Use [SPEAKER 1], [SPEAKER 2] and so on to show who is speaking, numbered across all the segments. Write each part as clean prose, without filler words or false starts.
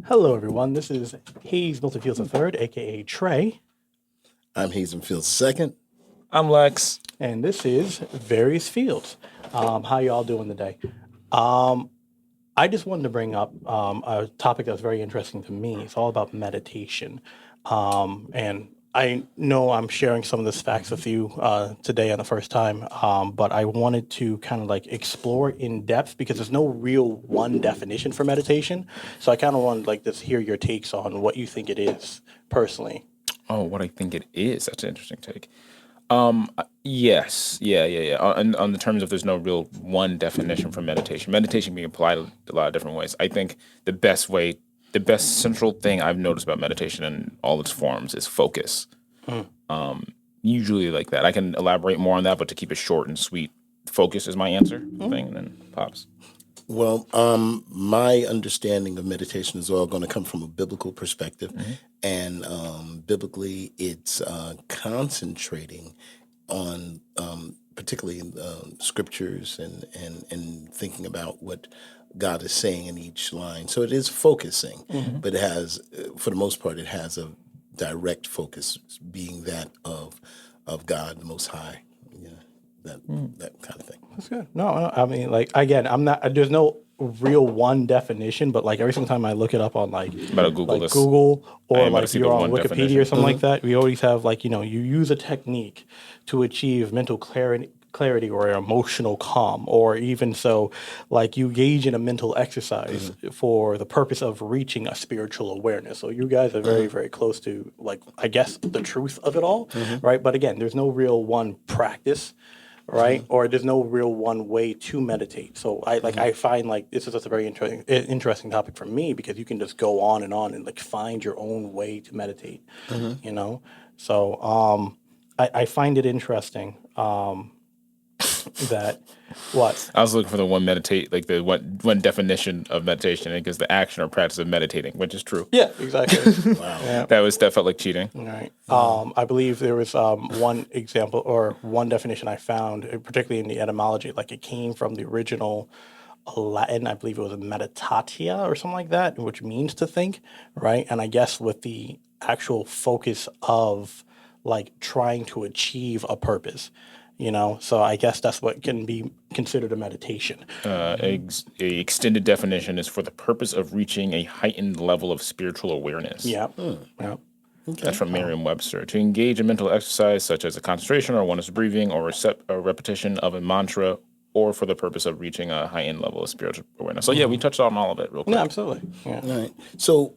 [SPEAKER 1] Hello, everyone. This is Hayes Milton Fields III, aka Trey,
[SPEAKER 2] I'm Hazen Fields second.
[SPEAKER 3] I'm Lex.
[SPEAKER 1] and this is Various Fields. How y'all doing today? I just wanted to bring up a topic that's very interesting to me. It's all about meditation, and I know I'm sharing some of this facts with you today on the first time, but I wanted to kind of like explore in depth because there's no real one definition for meditation. So I kind of want to like just hear your takes on what you think it is personally.
[SPEAKER 3] Oh, what I think it is. That's an interesting take. Yes, yeah. On the terms of there's no real one definition for meditation. Meditation can be applied a lot of different ways. I think the best central thing I've noticed about meditation in all its forms is focus. Usually like that. I can elaborate more on that, but to keep it short and sweet, focus is my answer thing, and then pops.
[SPEAKER 2] Well, my understanding of meditation is all going to come from a biblical perspective, and biblically, it's concentrating on particularly scriptures and thinking about what God is saying in each line. So it is focusing, but it has, for the most part, it has a direct focus, being that of God, the Most High. Yeah, that kind of thing.
[SPEAKER 1] That's good. No, I mean, like, again, I'm not, there's no real one definition, but like every single time I look it up on like,
[SPEAKER 3] Better Google this.
[SPEAKER 1] Google
[SPEAKER 3] I
[SPEAKER 1] or
[SPEAKER 3] am about to
[SPEAKER 1] like
[SPEAKER 3] see
[SPEAKER 1] you're
[SPEAKER 3] the
[SPEAKER 1] on
[SPEAKER 3] one
[SPEAKER 1] Wikipedia
[SPEAKER 3] definition.
[SPEAKER 1] or something like that, we always have like, you use a technique to achieve mental clarity or emotional calm, or even so, like you engage in a mental exercise for the purpose of reaching a spiritual awareness. So you guys are very, very close to like, I guess, the truth of it all, right? But again, there's no real one practice, right? Or there's no real one way to meditate. So I find like this is just a very interesting topic for me because you can just go on and like find your own way to meditate, you know? So I find it interesting that what?
[SPEAKER 3] I was looking for the one definition of meditation, because the action or practice of meditating, which is true.
[SPEAKER 1] Yeah, exactly.
[SPEAKER 2] Wow.
[SPEAKER 1] Yeah.
[SPEAKER 3] That felt like cheating.
[SPEAKER 1] All right. I believe there was one example or one definition I found, particularly in the etymology, like it came from the original Latin. I believe it was meditatia or something like that, which means to think, right? And I guess with the actual focus of like trying to achieve a purpose, So I guess that's what can be considered a meditation.
[SPEAKER 3] A extended definition is for the purpose of reaching a heightened level of spiritual awareness.
[SPEAKER 1] Yeah. Yeah.
[SPEAKER 3] That's from Merriam-Webster. To engage in mental exercise such as a concentration or one is breathing or a repetition of a mantra, or for the purpose of reaching a heightened level of spiritual awareness. So yeah, we touched on all of it real quick.
[SPEAKER 1] Yeah, absolutely. Yeah.
[SPEAKER 2] All right. So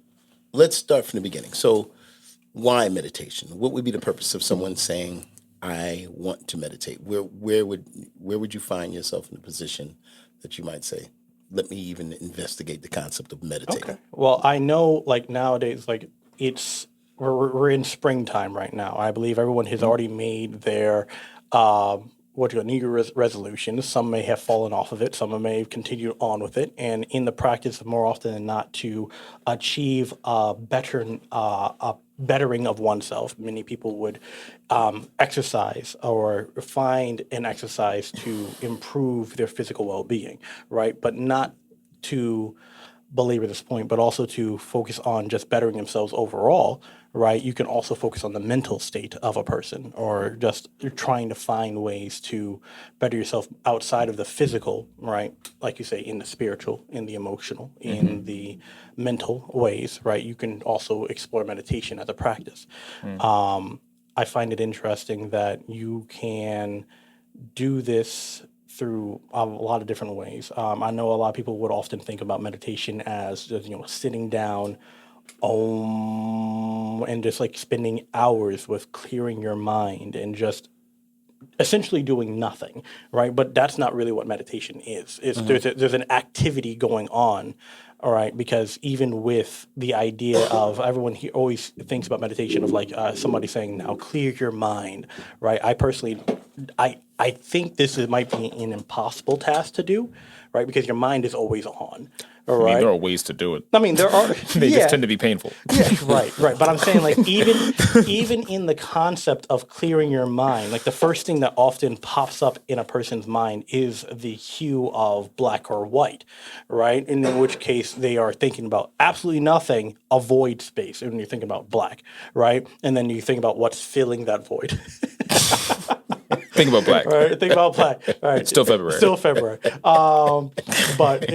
[SPEAKER 2] let's start from the beginning. So why meditation? What would be the purpose of someone saying, I want to meditate? Where would you find yourself in a position that you might say, let me even investigate the concept of meditating?
[SPEAKER 1] Okay. Well, I know like nowadays, like we're in springtime right now. I believe everyone has already made their New Year resolutions. Some may have fallen off of it. Some may continue on with it. And in the practice, more often than not, to achieve a bettering of oneself, many people would exercise or find an exercise to improve their physical well-being, right? But not to belabor this point, but also to focus on just bettering themselves overall, right? You can also focus on the mental state of a person, or just you're trying to find ways to better yourself outside of the physical, right? Like you say, in the spiritual, in the emotional, in the mental ways, right? You can also explore meditation as a practice. I find it interesting that you can do this through a lot of different ways. I know a lot of people would often think about meditation as just, sitting down, and just like spending hours with clearing your mind and just essentially doing nothing, right? But that's not really what meditation is. It's there's an activity going on, all right? Because even with the idea of everyone here always thinks about meditation of like somebody saying, "Now clear your mind," right? I personally, I think might be an impossible task to do, right? Because your mind is always on. All
[SPEAKER 3] I mean, there
[SPEAKER 1] right.
[SPEAKER 3] are ways to do it.
[SPEAKER 1] I mean, there are.
[SPEAKER 3] They just
[SPEAKER 1] Yeah.
[SPEAKER 3] tend to be painful.
[SPEAKER 1] Yeah, right. But I'm saying, like, even in the concept of clearing your mind, like the first thing that often pops up in a person's mind is the hue of black or white, right? And in which case they are thinking about absolutely nothing, a void space. And you're thinking about black, right? And then you think about what's filling that void.
[SPEAKER 3] Think about black.
[SPEAKER 1] Right. Think about black. All right.
[SPEAKER 3] Still February.
[SPEAKER 1] Still February. But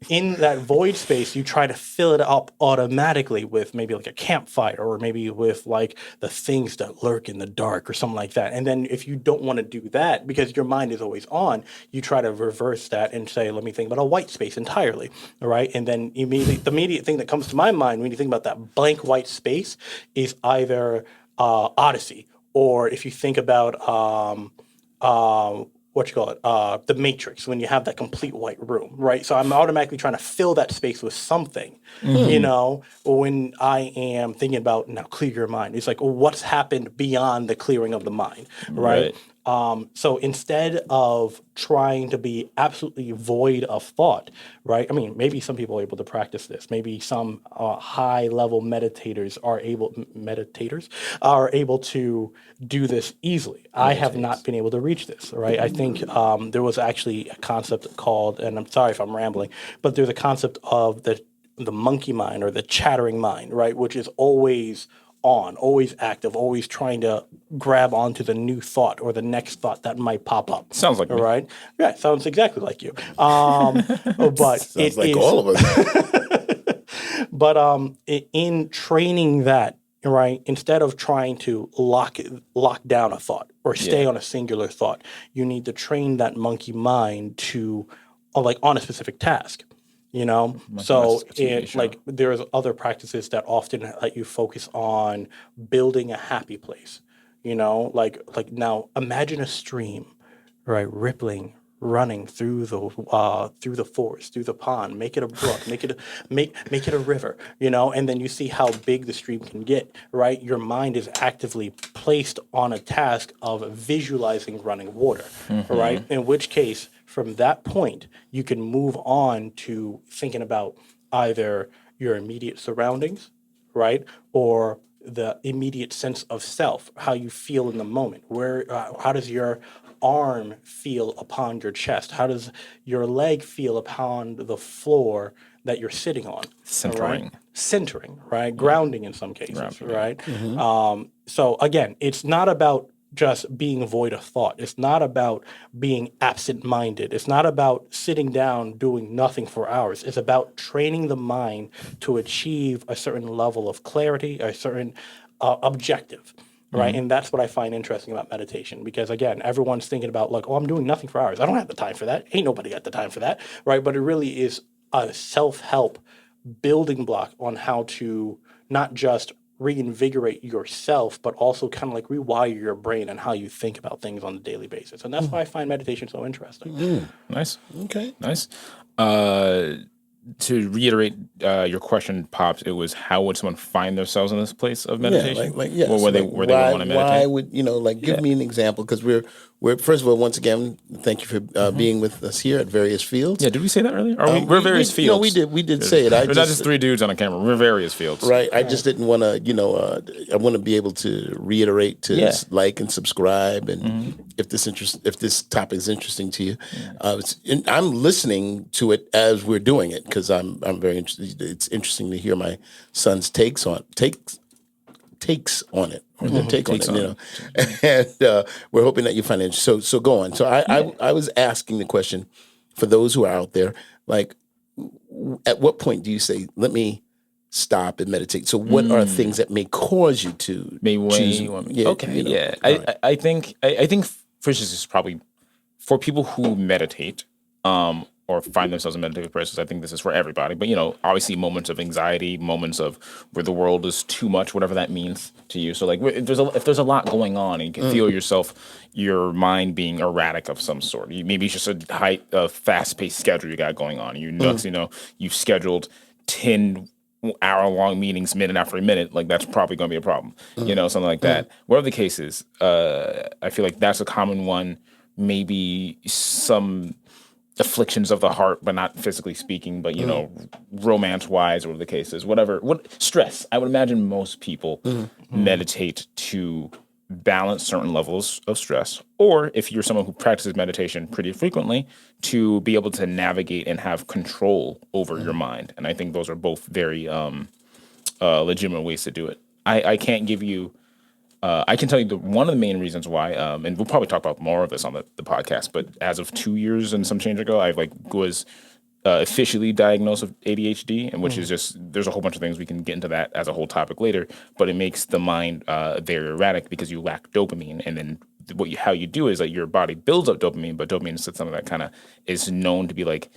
[SPEAKER 1] in that void space, you try to fill it up automatically with maybe like a campfire or maybe with like the things that lurk in the dark or something like that. And then if you don't want to do that because your mind is always on, you try to reverse that and say, let me think about a white space entirely. All right. And then the immediate thing that comes to my mind when you think about that blank white space is either Odyssey, or if you think about what you call it, the Matrix, when you have that complete white room, right? So I'm automatically trying to fill that space with something, when I am thinking about now clear your mind. It's like, well, what's happened beyond the clearing of the mind, right? So instead of trying to be absolutely void of thought, right? I mean, maybe some people are able to practice this. Maybe some high-level meditators are able to do this easily. I have not been able to reach this, right? I think there was actually a concept called, and I'm sorry if I'm rambling, but there's a concept of the monkey mind or the chattering mind, right? Which is always on, always active, always trying to grab onto the new thought or the next thought that might pop up.
[SPEAKER 3] Sounds like me.
[SPEAKER 1] Right? Yeah, sounds exactly like you. But
[SPEAKER 2] Sounds like all of us.
[SPEAKER 1] but in training that, right, instead of trying to lock down a thought or stay on a singular thought, you need to train that monkey mind to like on a specific task. So there's other practices that often let you focus on building a happy place. Like now imagine a stream, right, rippling, running through the forest, through the pond. Make it a brook, make it a river. And then you see how big the stream can get. Right, your mind is actively placed on a task of visualizing running water. Right, in which case, from that point, you can move on to thinking about either your immediate surroundings, right, or the immediate sense of self, how you feel in the moment. How does your arm feel upon your chest? How does your leg feel upon the floor that you're sitting on?
[SPEAKER 3] Centering.
[SPEAKER 1] Right? Centering, right? Grounding in some cases,
[SPEAKER 3] Grounding,
[SPEAKER 1] right? So again, it's not about just being void of thought. It's not about being absent-minded. It's not about sitting down doing nothing for hours. It's about training the mind to achieve a certain level of clarity, a certain objective, right? And that's what I find interesting about meditation because, again, everyone's thinking about like, oh, I'm doing nothing for hours. I don't have the time for that. Ain't nobody got the time for that, right? But it really is a self-help building block on how to not just reinvigorate yourself, but also kind of like rewire your brain and how you think about things on a daily basis. And that's why I find meditation so interesting.
[SPEAKER 3] Nice.
[SPEAKER 2] Okay.
[SPEAKER 3] Nice. To reiterate your question, Pops, it was how would someone find themselves in this place of meditation?
[SPEAKER 2] Yeah,
[SPEAKER 3] Or where they would want to meditate?
[SPEAKER 2] Why would give me an example? Because we're first of all, once again, thank you for being with us here at Various Fields.
[SPEAKER 3] Yeah, did we say that earlier? We're Various Fields.
[SPEAKER 2] No, we did say it.
[SPEAKER 3] We're not just three dudes on a camera. We're Various Fields.
[SPEAKER 2] Right. I just didn't want to, I want to be able to reiterate to like and subscribe, and if this topic is interesting to you, I'm listening to it as we're doing it because I'm very interested. It's interesting to hear my son's takes on it. Or their take on it, and we're hoping that you find it. So go on. So I was asking the question for those who are out there, like, at what point do you say, let me stop and meditate? So what are things that may cause you to choose?
[SPEAKER 3] I think first this is probably for people who meditate, or find themselves in meditative processes. I think this is for everybody, but obviously moments of anxiety, moments of where the world is too much, whatever that means to you. So like, if there's a lot going on, and you can feel your mind being erratic of some sort. Maybe it's just a fast-paced schedule you got going on. You've scheduled 10-hour-long meetings minute after minute. Like that's probably going to be a problem. Something like that. Whatever the case is, I feel like that's a common one maybe some afflictions of the heart, but not physically speaking, but romance wise, or whatever the case is, what stress. I would imagine most people meditate to balance certain levels of stress, or if you're someone who practices meditation pretty frequently, to be able to navigate and have control over your mind. And I think those are both very legitimate ways to do it. I can't give you. I can tell you one of the main reasons why, and we'll probably talk about more of this on the podcast. But as of 2 years and some change ago, I was officially diagnosed with ADHD, and which is just there's a whole bunch of things we can get into that as a whole topic later. But it makes the mind very erratic because you lack dopamine, and then how you do is like your body builds up dopamine, but dopamine is something that kind of is known to be like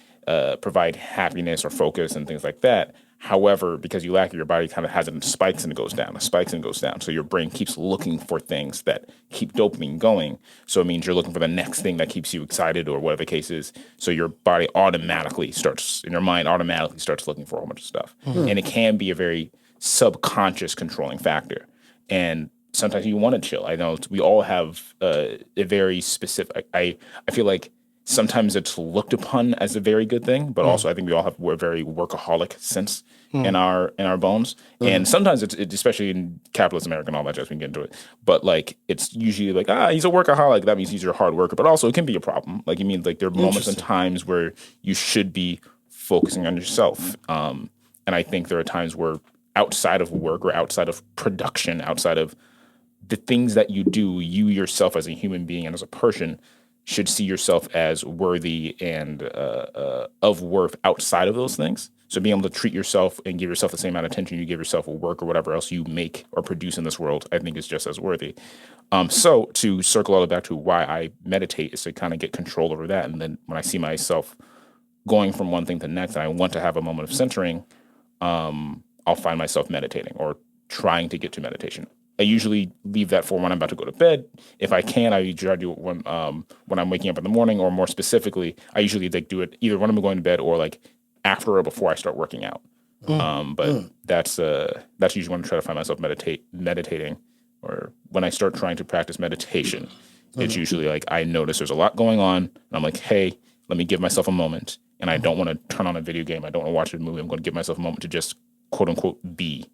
[SPEAKER 3] provide happiness or focus and things like that. However, because you lack it, your body kind of has it in spikes and it goes down, spikes and goes down. So your brain keeps looking for things that keep dopamine going. So it means you're looking for the next thing that keeps you excited or whatever the case is. So your body automatically starts, and your mind automatically starts looking for a whole bunch of stuff. And it can be a very subconscious controlling factor. And sometimes you want to chill. I know we all have a very specific, I feel like sometimes it's looked upon as a very good thing, but also I think we're a very workaholic sense in our bones. And sometimes it's especially in capitalist America and all that jazz, we can get into it. But like it's usually like, he's a workaholic. That means he's a hard worker. But also it can be a problem. Like it means like there are moments and times where you should be focusing on yourself. And I think there are times where outside of work or outside of production, outside of the things that you do, you yourself as a human being and as a person should see yourself as worthy and of worth outside of those things. So being able to treat yourself and give yourself the same amount of attention you give yourself at work or whatever else you make or produce in this world, I think is just as worthy. So to circle all the way back to why I meditate is to kind of get control over that. And then when I see myself going from one thing to the next and I want to have a moment of centering, I'll find myself meditating or trying to get to meditation. I usually leave that for when I'm about to go to bed. If I can, I try to do it when I'm waking up in the morning, or more specifically, I usually like do it either when I'm going to bed or like after or before I start working out. But that's usually when I try to find myself meditating, or when I start trying to practice meditation. It's usually like I notice there's a lot going on, and I'm like, hey, let me give myself a moment. And I don't want to turn on a video game. I don't want to watch a movie. I'm going to give myself a moment to just quote unquote be.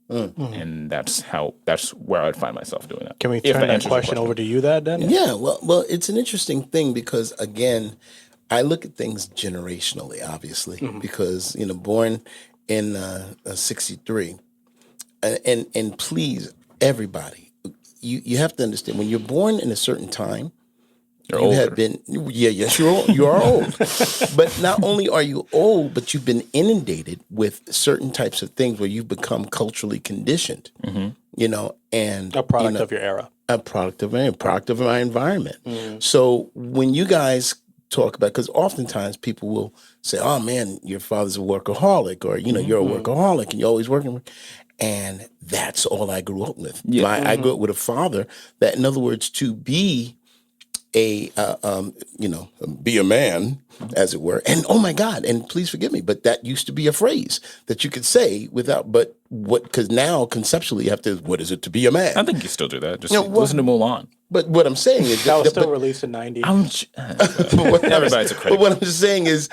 [SPEAKER 3] And that's where I'd find myself doing that.
[SPEAKER 1] Can we turn that question over to you, then?
[SPEAKER 2] Yeah, well, it's an interesting thing because again, I look at things generationally, obviously, because born in '63, and please, everybody, you have to understand when you're born in a certain time. You have been, yes, you are old. But not only are you old, but you've been inundated with certain types of things where you've become culturally conditioned, and
[SPEAKER 1] a product of your era,
[SPEAKER 2] a product of my environment. So when you guys talk about, because oftentimes people will say, "Oh man, your father's a workaholic," or you're a workaholic and you're always working. And that's all I grew up with. Yeah. I grew up with a father that, in other words, to be be a man, as it were. And oh my God, and please forgive me, but that used to be a phrase that you could say without, because now conceptually you have to, what is it to be a man?
[SPEAKER 3] I think you still do that. Just listen to Mulan.
[SPEAKER 2] But what I'm saying is
[SPEAKER 1] that was still released in '90s.
[SPEAKER 3] Everybody's a critic.
[SPEAKER 2] But what I'm just saying is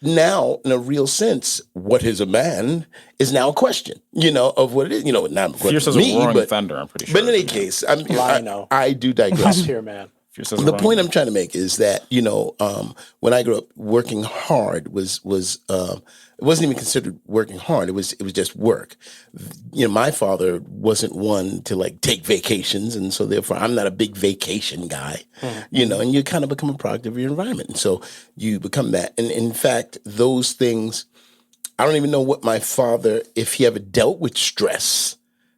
[SPEAKER 2] now, in a real sense, what is a man is now a question, of what it is. Not
[SPEAKER 3] Fierce as a roaring thunder, I'm pretty sure.
[SPEAKER 2] But in any case, I do digress.
[SPEAKER 1] Top tier man.
[SPEAKER 2] The point I'm trying to make is that when I grew up, working hard was it wasn't even considered working hard. It was just work. My father wasn't one to like take vacations, and so therefore I'm not a big vacation guy. And you kind of become a product of your environment, and so you become that. And in fact, those things, I don't even know what my father, if he ever dealt with stress.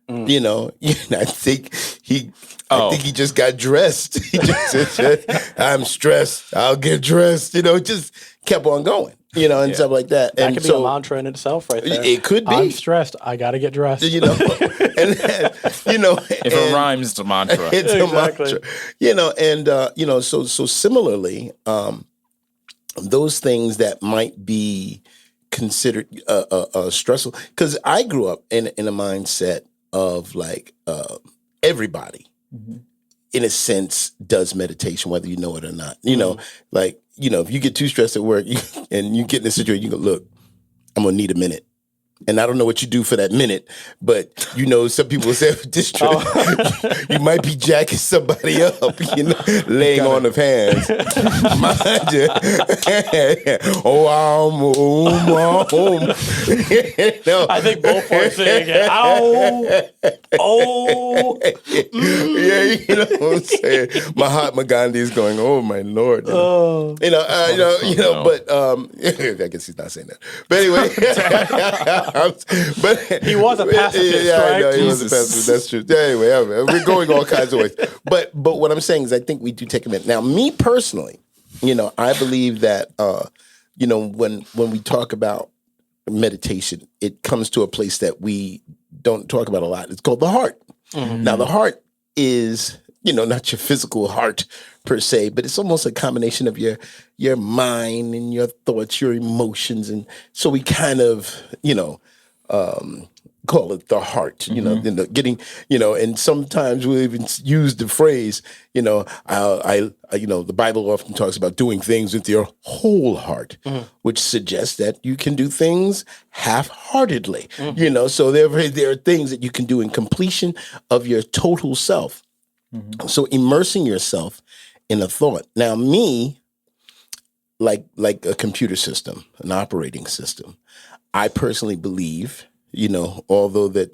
[SPEAKER 2] I think he just got dressed. He just said, "I'm stressed. I'll get dressed." Just kept on going. And stuff like that.
[SPEAKER 1] That could be a mantra in itself, right there.
[SPEAKER 2] It could be.
[SPEAKER 1] I'm stressed. I got to get dressed.
[SPEAKER 2] If
[SPEAKER 3] it rhymes, it's a mantra.
[SPEAKER 2] It's exactly. A mantra. So similarly, those things that might be considered stressful, because I grew up in a mindset of like everybody in a sense, does meditation, whether you know it or not. Like, if you get too stressed at work and you get in a situation, you go, look, I'm going to need a minute. And I don't know what you do for that minute, but some people will say, you might be jacking somebody up, laying on of hands. Mind you,
[SPEAKER 1] I think both were saying it. Ow,
[SPEAKER 2] yeah, you know what I'm saying. Mahatma Gandhi is going, oh my Lord, but I guess he's not saying that. But anyway. But
[SPEAKER 1] he was a pacifist, right?
[SPEAKER 2] I know he was a pacifist. That's true. Anyway, we're going all kinds of ways. But what I'm saying is, I think we do take a minute. Now, me personally, I believe that when we talk about meditation, it comes to a place that we don't talk about a lot. It's called the heart. Mm-hmm. Now, the heart is not your physical heart per se, but it's almost a combination of your mind and your thoughts, your emotions, and so we kind of call it the heart. Getting and sometimes we even use the phrase. The Bible often talks about doing things with your whole heart, which suggests that you can do things half-heartedly. So there are things that you can do in completion of your total self. Mm-hmm. So immersing yourself in a thought. Now, me, like a computer system, an operating system, I personally believe, although that,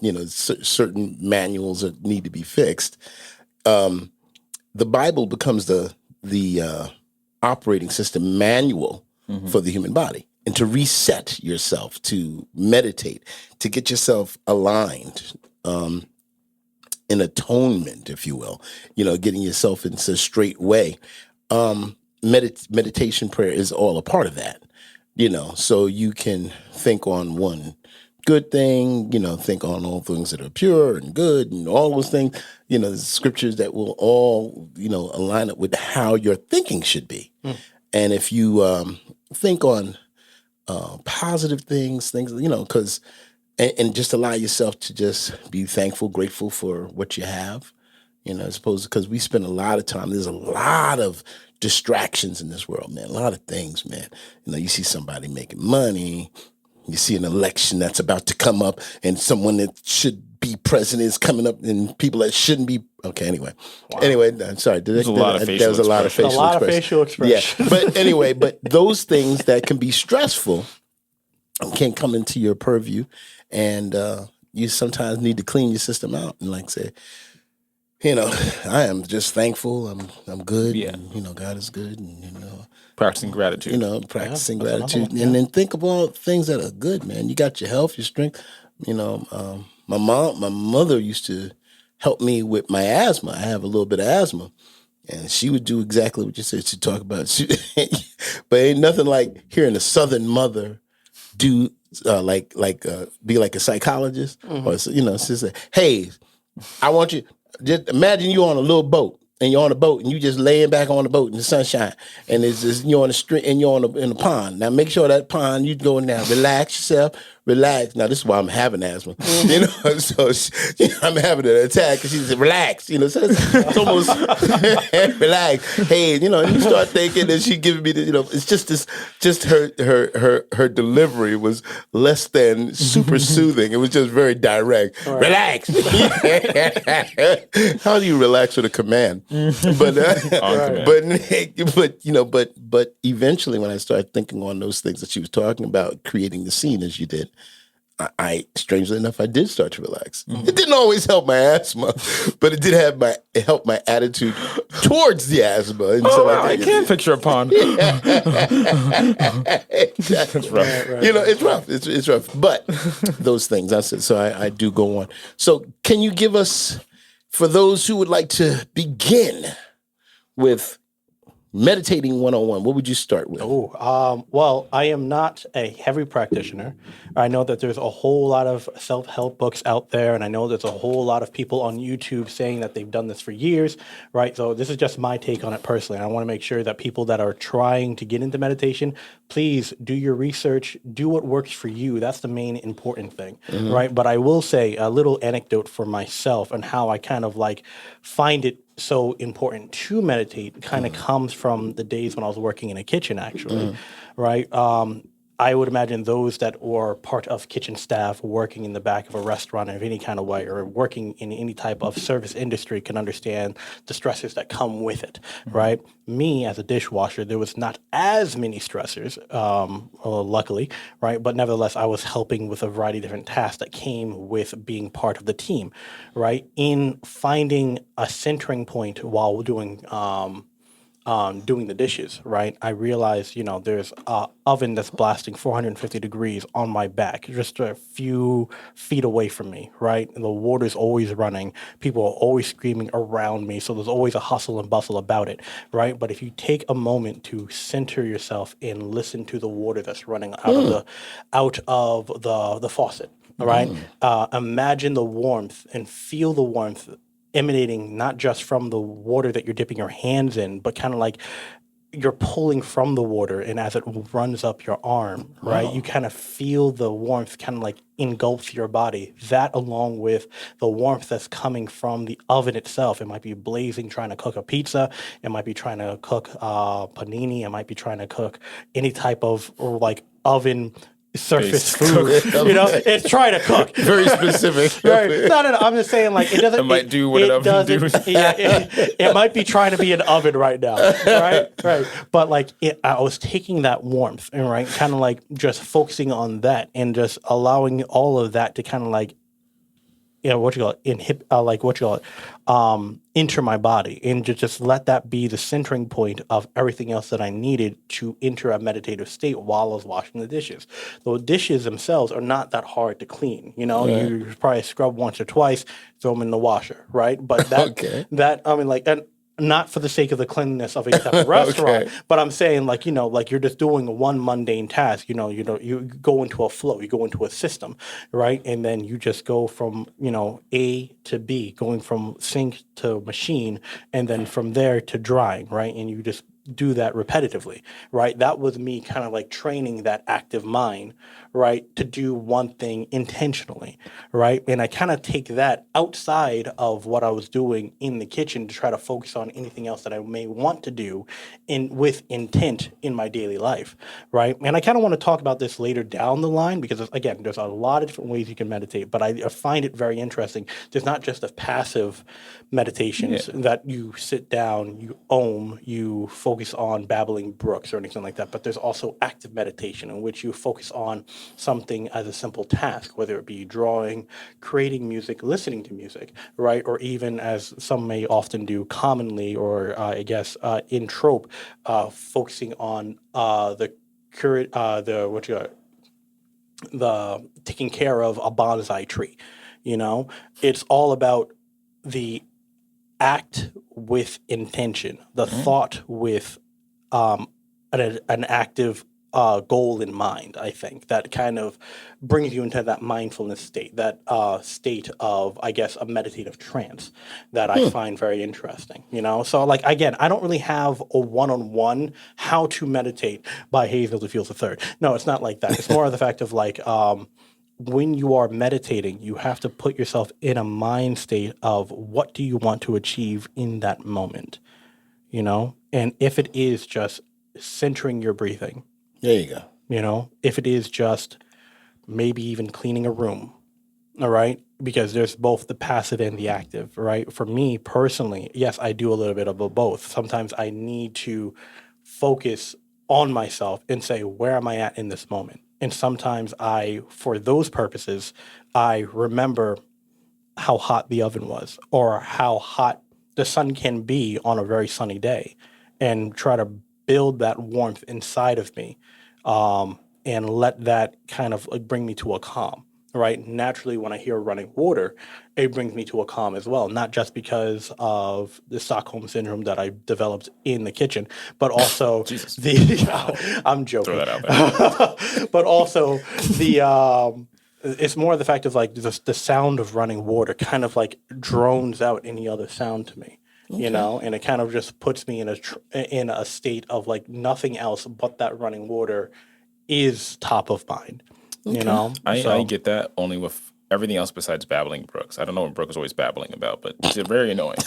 [SPEAKER 2] certain manuals need to be fixed, the Bible becomes the operating system manual for the human body. And to reset yourself, to meditate, to get yourself aligned, in atonement, if you will, getting yourself into a straight way. Meditation prayer is all a part of that, so you can think on one good thing, think on all things that are pure and good and all those things, the scriptures that will all, align up with how your thinking should be. And if you think on positive things, because and just allow yourself to just be thankful, grateful for what you have, as opposed to, because we spend a lot of time, there's a lot of distractions in this world, man, a lot of things, man. You see somebody making money, you see an election that's about to come up and someone that should be president is coming up and people that shouldn't be. Okay, anyway. Wow. Anyway, I'm sorry. There was a lot of facial expression. Yeah, but anyway, but those things that can be stressful can come into your purview. And you sometimes need to clean your system out and say, I am just thankful. I'm good. Yeah. And, God is good. And,
[SPEAKER 3] practicing gratitude.
[SPEAKER 2] Practicing gratitude. And then think of all things that are good, man. You got your health, your strength. My mother used to help me with my asthma. I have a little bit of asthma. And she would do exactly what you said. She'd talk about it. But ain't nothing like hearing a Southern mother do be like a psychologist, or she say, "Hey, I want you. Just imagine you on a little boat, and you're on a boat, and you just laying back on the boat in the sunshine, and it's just you're on the street, and you're in a pond. Now make sure that pond you go in there, relax yourself, relax. Now this is why I'm having asthma, So I'm having an attack, and she said, relax, so it's almost relax. Hey, and you start thinking, and she giving me the, it's just her delivery was less than super soothing. It was just very direct. Right. Relax. How do you relax with a command? But eventually, when I started thinking on those things that she was talking about, creating the scene as you did, I strangely enough, I did start to relax. Mm-hmm. It didn't always help my asthma, but it did help my attitude towards the asthma. And
[SPEAKER 3] I can't picture a pond.
[SPEAKER 2] It's rough. It's rough. It's rough. But those things, I said, so I do go on. So can you give us, for those who would like to begin with meditating one-on-one, what would you start with?
[SPEAKER 1] Well, I am not a heavy practitioner. I know that there's a whole lot of self-help books out there, and I know there's a whole lot of people on YouTube saying that they've done this for years, right? So this is just my take on it personally. I want to make sure that people that are trying to get into meditation, please do your research, do what works for you. That's the main important thing, right? But I will say a little anecdote for myself and how I kind of find it so important to meditate kind of comes from the days when I was working in a kitchen, actually, right? I would imagine those that were part of kitchen staff working in the back of a restaurant of any kind of way or working in any type of service industry can understand the stressors that come with it, right? Me as a dishwasher, there was not as many stressors, luckily, right? But nevertheless, I was helping with a variety of different tasks that came with being part of the team, right? In finding a centering point while doing the dishes, right? I realized, there's a oven that's blasting 450 degrees on my back, just a few feet away from me, right? And the water's always running. People are always screaming around me. So there's always a hustle and bustle about it, right? But if you take a moment to center yourself and listen to the water that's running out of the faucet, all right? Imagine the warmth and feel the warmth emanating not just from the water that you're dipping your hands in, but kind of like you're pulling from the water, and as it runs up your arm, right, you kind of feel the warmth kind of like engulfs your body. That, along with the warmth that's coming from the oven itself, it might be blazing, trying to cook a pizza, it might be trying to cook panini, it might be trying to cook any type of or like oven surface food. It's trying to cook.
[SPEAKER 2] Very specific.
[SPEAKER 1] Right. No. I'm just saying, like, it doesn't.
[SPEAKER 3] It might do what an oven do.
[SPEAKER 1] Yeah, it might be trying to be an oven right now. Right. But like, I was taking that warmth and right, kind of like just focusing on that and just allowing all of that to kind of like, enter my body and just let that be the centering point of everything else that I needed to enter a meditative state while I was washing the dishes. The dishes themselves are not that hard to clean. You probably scrub once or twice, throw them in the washer, right? But and not for the sake of the cleanliness of a type of restaurant, but I'm saying like you're just doing one mundane task. You go into a flow, you go into a system, right? And then you just go from A to B, going from sink to machine, and then from there to drying, right? And you just do that repetitively, right? That was me kind of like training that active mind, right, to do one thing intentionally, right? And I kind of take that outside of what I was doing in the kitchen to try to focus on anything else that I may want to do with intent in my daily life, right? And I kind of want to talk about this later down the line because again, there's a lot of different ways you can meditate, but I find it very interesting. There's not just a passive meditations that you sit down, you you focus on babbling brooks or anything like that, but there's also active meditation in which you focus on something as a simple task, whether it be drawing, creating music, listening to music, right? Or even as some may often do commonly, or in trope, focusing on the taking care of a bonsai tree. It's all about the act with intention, the thought with an active goal in mind. I think that kind of brings you into that mindfulness state, that state of, I guess, a meditative trance that I find very interesting. So like again, I don't really have a one-on-one how to meditate by Hazel DeFields III. No, it's not like that. It's more of the fact of like. When you are meditating, you have to put yourself in a mind state of what do you want to achieve in that moment, And if it is just centering your breathing,
[SPEAKER 2] There you go.
[SPEAKER 1] If it is just maybe even cleaning a room, all right? Because there's both the passive and the active, right? For me personally, yes, I do a little bit of both. Sometimes I need to focus on myself and say, where am I at in this moment? And sometimes for those purposes, I remember how hot the oven was or how hot the sun can be on a very sunny day and try to build that warmth inside of me and let that kind of like bring me to a calm. Right. Naturally, when I hear running water, it brings me to a calm as well. Not just because of the Stockholm syndrome that I developed in the kitchen, but also I'm joking.
[SPEAKER 3] Throw that out there.
[SPEAKER 1] But also it's more the fact of like the sound of running water kind of like drones out any other sound to me. And it kind of just puts me in a state of like nothing else but that running water is top of mind.
[SPEAKER 3] I get that only with everything else besides babbling Brooks. I don't know what Brooke is always babbling about, but it's very annoying.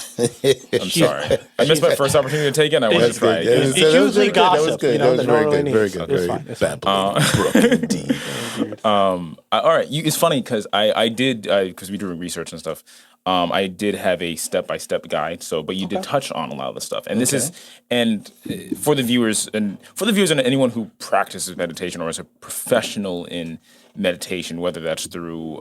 [SPEAKER 3] I'm sorry. I missed my first opportunity to take it, and I wanted to try it.
[SPEAKER 1] It's usually gossip.
[SPEAKER 2] That was
[SPEAKER 1] very
[SPEAKER 2] good. Very
[SPEAKER 1] needs.
[SPEAKER 2] good.
[SPEAKER 1] It's
[SPEAKER 2] Very
[SPEAKER 1] fine.
[SPEAKER 2] good.
[SPEAKER 1] It's fine.
[SPEAKER 2] Brooke, indeed.
[SPEAKER 3] All right. It's funny because I did, because we do research and stuff, I did have a step-by-step guide. So, but you did touch on a lot of the stuff. And this is, and for the viewers and anyone who practices meditation or is a professional in meditation, whether that's through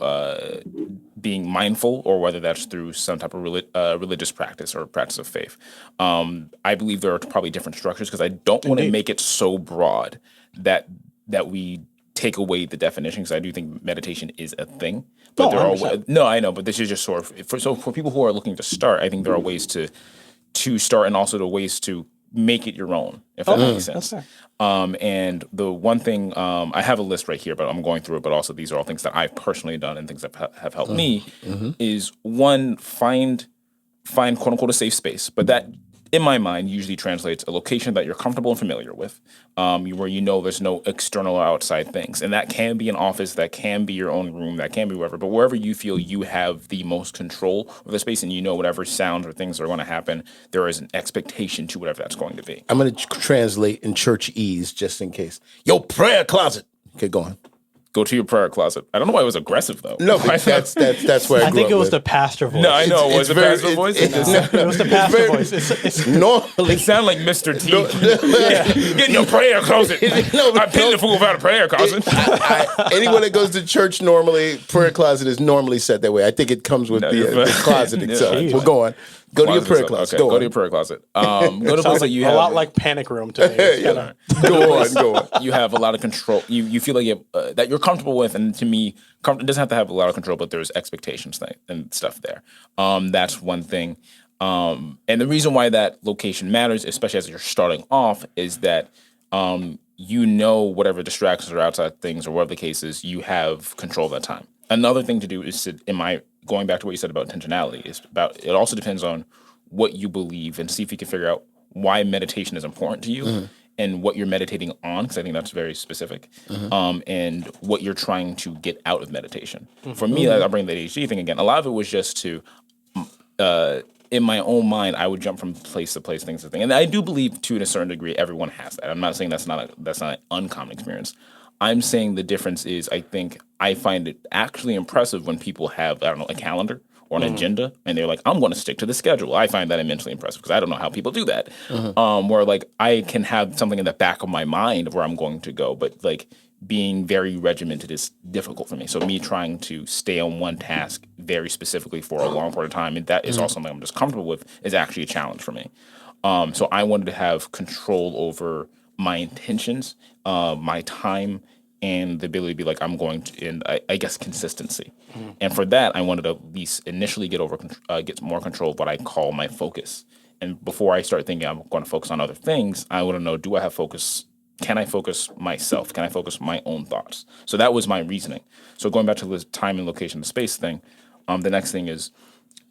[SPEAKER 3] being mindful or whether that's through some type of religious practice or practice of faith. I believe there are probably different structures because I don't want to make it so broad that we take away the definition, because I do think meditation is a thing. But there are I know, but this is just sort of for people who are looking to start. I think there are ways to start, and also the ways to make it your own, if that makes sense. And the one thing, I have a list right here, but I'm going through it. But also, these are all things that I've personally done and things that have helped me. Is one, find quote unquote a safe space, but that, in my mind, usually translates a location that you're comfortable and familiar with, where you know there's no external or outside things. And that can be an office, that can be your own room, that can be wherever. But wherever you feel you have the most control of the space and you know whatever sounds or things are going to happen, there is an expectation to whatever that's going to be.
[SPEAKER 2] I'm going to translate in churchese just in case. Yo, prayer closet. Okay, go on.
[SPEAKER 3] Go to your prayer closet. I don't know why it was aggressive though.
[SPEAKER 2] No, but that's where I grew
[SPEAKER 1] think
[SPEAKER 2] up
[SPEAKER 1] it was
[SPEAKER 2] with.
[SPEAKER 1] the pastor voice.
[SPEAKER 3] No, I know it was the pastor voice.
[SPEAKER 1] It was the pastor voice. It's
[SPEAKER 2] Normally,
[SPEAKER 3] It sounded like Mr. T. Get in your prayer closet. I pinned the fool without a prayer closet.
[SPEAKER 2] anyone that goes to church normally, prayer closet is normally set that way. I think it comes with the closet itself.
[SPEAKER 1] Jeez.
[SPEAKER 2] Well, go on. Go to your prayer closet.
[SPEAKER 3] Okay, go to your prayer closet. Go to a place that you have
[SPEAKER 1] a lot like panic room to me. It's kinda-
[SPEAKER 2] Go on.
[SPEAKER 3] you have a lot of control. You feel like that you're comfortable with, and to me, it doesn't have to have a lot of control, but there's expectations and stuff there. That's one thing. And the reason why that location matters, especially as you're starting off, is that you know whatever distractions or outside things or whatever the case is, you have control of that time. Another thing to do is going back to what you said about intentionality, it also depends on what you believe, and see if you can figure out why meditation is important to you and what you're meditating on, because I think that's very specific, and what you're trying to get out of meditation. For me, I'll bring the ADHD thing again. A lot of it was just to, in my own mind, I would jump from place to place, things to things. And I do believe, to a certain degree, everyone has that. I'm not saying that's not an uncommon experience. I'm saying the difference is, I find it actually impressive when people have, a calendar or an agenda, and they're like, I'm going to stick to the schedule. I find that immensely impressive, because I don't know how people do that. Where I can have something in the back of my mind of where I'm going to go, but being very regimented is difficult for me. So me trying to stay on one task very specifically for a long period of time, and that is also something I'm just comfortable with, is actually a challenge for me. So I wanted to have control over my intentions, my time, and the ability to be like, I'm going to, and I guess consistency. And for that, I wanted to at least initially get more control of what I call my focus. And before I start thinking I'm going to focus on other things, I want to know, do I have focus? Can I focus myself? Can I focus my own thoughts? So that was my reasoning. So going back to the time and location, the space thing, the next thing is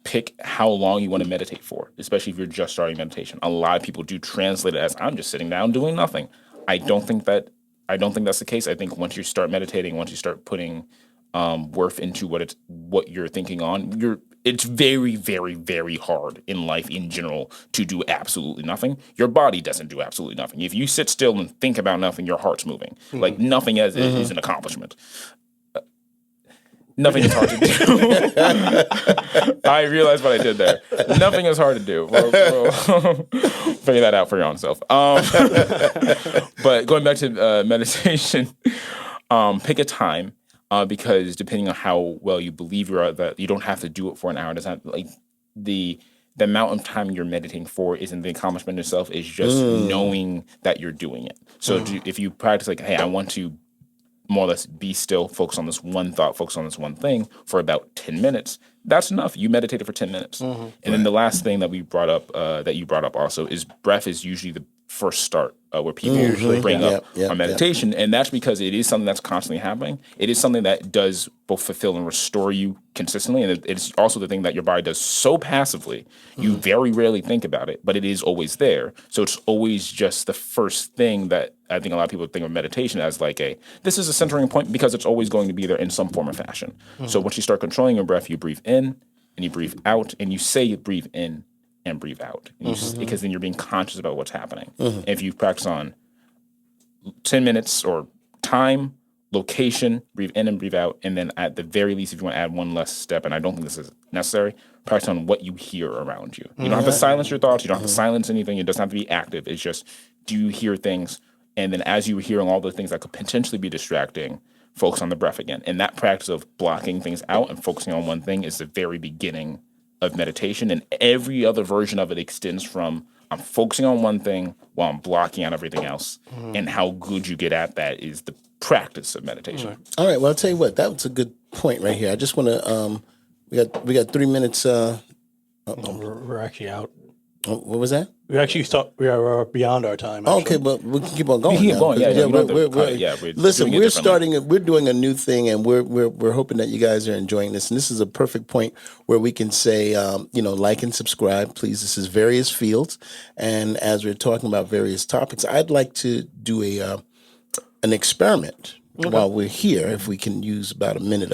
[SPEAKER 3] pick how long you want to meditate for, especially if you're just starting meditation. A lot of people do translate it as, I'm just sitting down doing nothing. I don't think that's the case. I think once you start meditating, once you start putting worth into what you're thinking on, it's very, very, very hard in life in general to do absolutely nothing. Your body doesn't do absolutely nothing. If you sit still and think about nothing, your heart's moving. Like nothing is an accomplishment. Nothing is hard to do. I realized what I did there. Nothing is hard to do. We'll figure that out for your own self. But going back to meditation, pick a time, because depending on how well you believe that you don't have to do it for an hour. It's not like the amount of time you're meditating for isn't the accomplishment itself. It's just knowing that you're doing it. So if you practice hey, I want to more or less be still, focus on this one thought, focus on this one thing for about 10 minutes, that's enough. You meditated for 10 minutes. And then the last thing that you brought up also is breath is usually the first start, where people usually bring up
[SPEAKER 2] Yep.
[SPEAKER 3] on meditation, and that's because it is something that's constantly happening. It is something that does both fulfill and restore you consistently, and it's also the thing that your body does so passively you very rarely think about it, but it is always there. So it's always just the first thing that I think a lot of people think of meditation as like this is a centering point because it's always going to be there in some form or fashion. So once you start controlling your breath, you breathe in and you breathe out, and you say you breathe in and breathe out, and because then you're being conscious about what's happening. And if you practice on 10 minutes or time, location, breathe in and breathe out, and then at the very least, if you want to add one less step, and I don't think this is necessary, practice on what you hear around you. You don't have to silence your thoughts. You don't have to silence anything. It doesn't have to be active. It's just, do you hear things? And then as you were hearing all the things that could potentially be distracting, focus on the breath again. And that practice of blocking things out and focusing on one thing is the very beginning of meditation. And every other version of it extends from I'm focusing on one thing while I'm blocking out everything else. And how good you get at that is the practice of meditation.
[SPEAKER 2] All right. Well, I'll tell you what. That was a good point right here. I just want to. We got 3 minutes.
[SPEAKER 1] We're actually out.
[SPEAKER 2] What was that?
[SPEAKER 1] We actually thought we are beyond our time. Actually.
[SPEAKER 2] Okay, but we can keep on going.
[SPEAKER 3] We can keep
[SPEAKER 2] now,
[SPEAKER 3] going,
[SPEAKER 2] 'cause,
[SPEAKER 3] yeah, we don't have to
[SPEAKER 2] we're-
[SPEAKER 3] cut it. Yeah, we're
[SPEAKER 2] listen,
[SPEAKER 3] doing it
[SPEAKER 2] we're
[SPEAKER 3] differently.
[SPEAKER 2] we're doing a new thing, and we're hoping that you guys are enjoying this. And this is a perfect point where we can say, like and subscribe, please. This is Various Fields, and as we're talking about various topics, I'd like to do an experiment while we're here, if we can use about a minute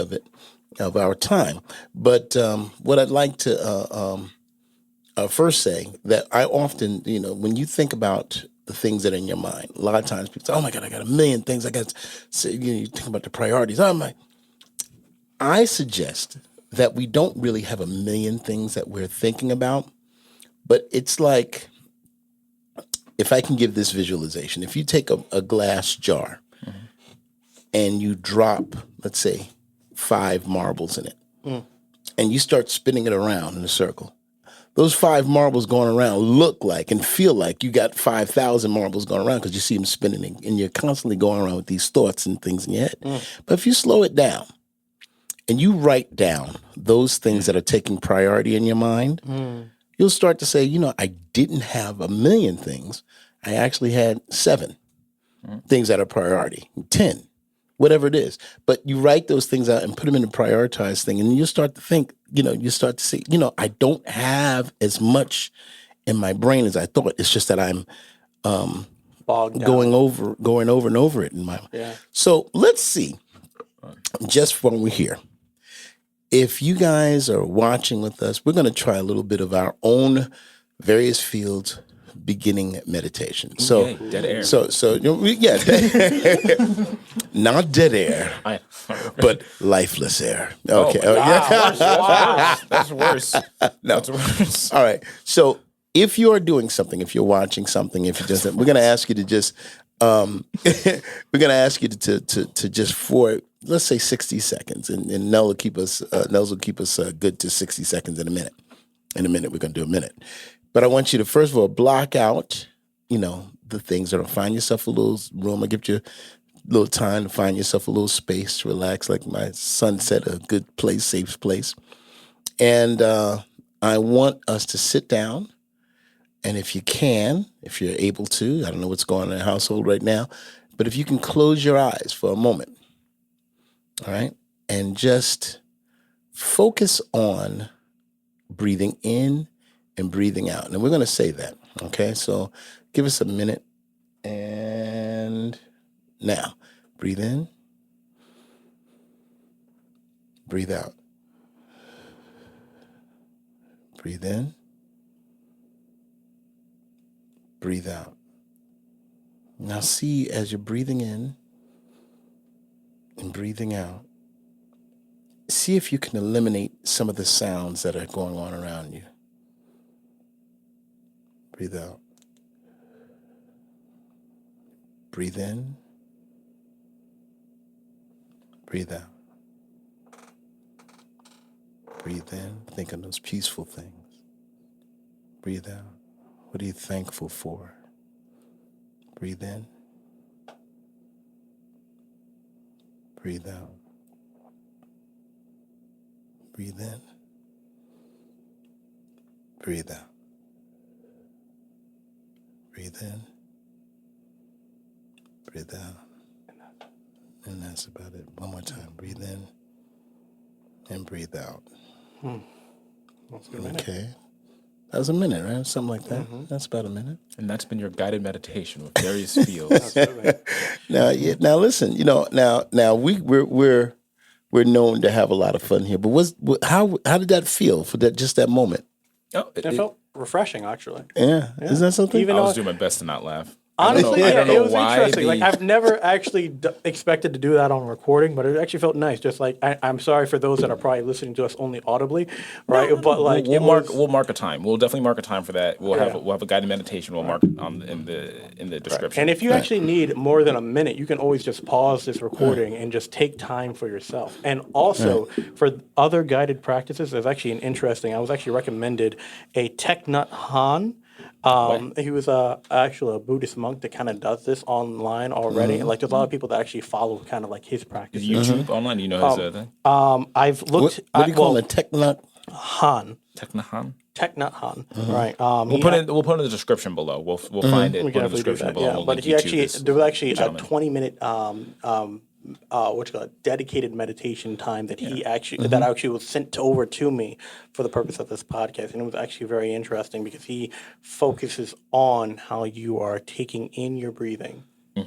[SPEAKER 2] of our time. But what I'd like to first say that I often, when you think about the things that are in your mind, a lot of times people say, "Oh my God, I got a million things I got to say." You think about the priorities. I suggest that we don't really have a million things that we're thinking about, but it's like, if I can give this visualization, if you take a glass jar and you drop, let's say, 5 marbles in it, and you start spinning it around in a circle, those 5 marbles going around look like and feel like you got 5,000 marbles going around because you see them spinning, and you're constantly going around with these thoughts and things in your head. But if you slow it down and you write down those things that are taking priority in your mind, you'll start to say, I didn't have a million things. I actually had 7 things that are priority, 10, whatever it is. But you write those things out and put them in a prioritized thing, and you start to think, you start to see, I don't have as much in my brain as I thought. It's just that I'm
[SPEAKER 1] Bogged down.
[SPEAKER 2] going over and over it in my mind.
[SPEAKER 1] Yeah.
[SPEAKER 2] So let's see, just when we're here, if you guys are watching with us, we're going to try a little bit of our own Various Fields beginning meditation. So,
[SPEAKER 3] Yay, dead air.
[SPEAKER 2] Not dead air, but lifeless air. Okay.
[SPEAKER 3] That's worse.
[SPEAKER 2] No.
[SPEAKER 3] That's worse.
[SPEAKER 2] All right. So if you are doing something, if you're watching something, if you just, we're going to ask you to just, to just for, let's say 60 seconds, and Nels will keep us good to 60 seconds in a minute. In a minute, we're going to do a minute. But I want you to, first of all, block out, the things that are, find yourself a little room. I'll give you a little time to find yourself a little space to relax. Like my son said, a good place, safe place. And I want us to sit down. And if you're able to, I don't know what's going on in the household right now, but if you can close your eyes for a moment, all right, and just focus on breathing in and breathing out. And we're going to say that, okay? So give us a minute. And now, breathe in, breathe out. Breathe in, breathe out. Now see, as you're breathing in and breathing out, see if you can eliminate some of the sounds that are going on around you. Breathe out. Breathe in. Breathe out. Breathe in. Think of those peaceful things. Breathe out. What are you thankful for? Breathe in. Breathe out. Breathe in. Breathe out. Breathe in. Breathe out. And that's about it. One more time. Breathe in and breathe out.
[SPEAKER 1] That's a good minute.
[SPEAKER 2] Okay. That was a minute, right? Something like that. That's about a minute.
[SPEAKER 3] And that's been your guided meditation with various fields.
[SPEAKER 2] Now listen. Now we're known to have a lot of fun here. But how did that feel for that moment?
[SPEAKER 3] Oh,
[SPEAKER 1] It felt refreshing, actually.
[SPEAKER 2] Yeah. Is that something?
[SPEAKER 1] Even
[SPEAKER 3] I
[SPEAKER 1] though
[SPEAKER 3] was doing my best to not laugh.
[SPEAKER 1] honestly,
[SPEAKER 3] I don't know
[SPEAKER 1] it was
[SPEAKER 3] why
[SPEAKER 1] interesting. Like I've never actually expected to do that on recording, but it actually felt nice. Just like I'm sorry for those that are probably listening to us only audibly, right? But like
[SPEAKER 3] we'll mark a time. We'll definitely mark a time for that. We'll
[SPEAKER 1] Yeah.
[SPEAKER 3] have a guided meditation. We'll mark it in the description.
[SPEAKER 1] And if you actually need more than a minute, you can always just pause this recording and just take time for yourself. And also for other guided practices, there's actually I was actually recommended a Thich Nhat Hanh. He was actually a Buddhist monk that kind of does this online already. And like there's a lot of people that actually follow kind of like his practices.
[SPEAKER 3] YouTube online, you know his thing.
[SPEAKER 1] I've looked
[SPEAKER 2] What do you call it? Thich Nhat?
[SPEAKER 1] Han.
[SPEAKER 3] Thich Nhat Hanh.
[SPEAKER 1] Thich Nhat Hanh, right?
[SPEAKER 3] We'll put it in the description below. We'll find it.
[SPEAKER 1] We
[SPEAKER 3] Put
[SPEAKER 1] can
[SPEAKER 3] in the
[SPEAKER 1] definitely do
[SPEAKER 3] description
[SPEAKER 1] that.
[SPEAKER 3] below.
[SPEAKER 1] Yeah,
[SPEAKER 3] We'll
[SPEAKER 1] but
[SPEAKER 3] link
[SPEAKER 1] he
[SPEAKER 3] you to
[SPEAKER 1] actually
[SPEAKER 3] this
[SPEAKER 1] there was actually a
[SPEAKER 3] gentleman.
[SPEAKER 1] 20-minute what you call it, dedicated meditation time that he actually that actually was sent over to me for the purpose of this podcast, and it was actually very interesting because he focuses on how you are taking in your breathing.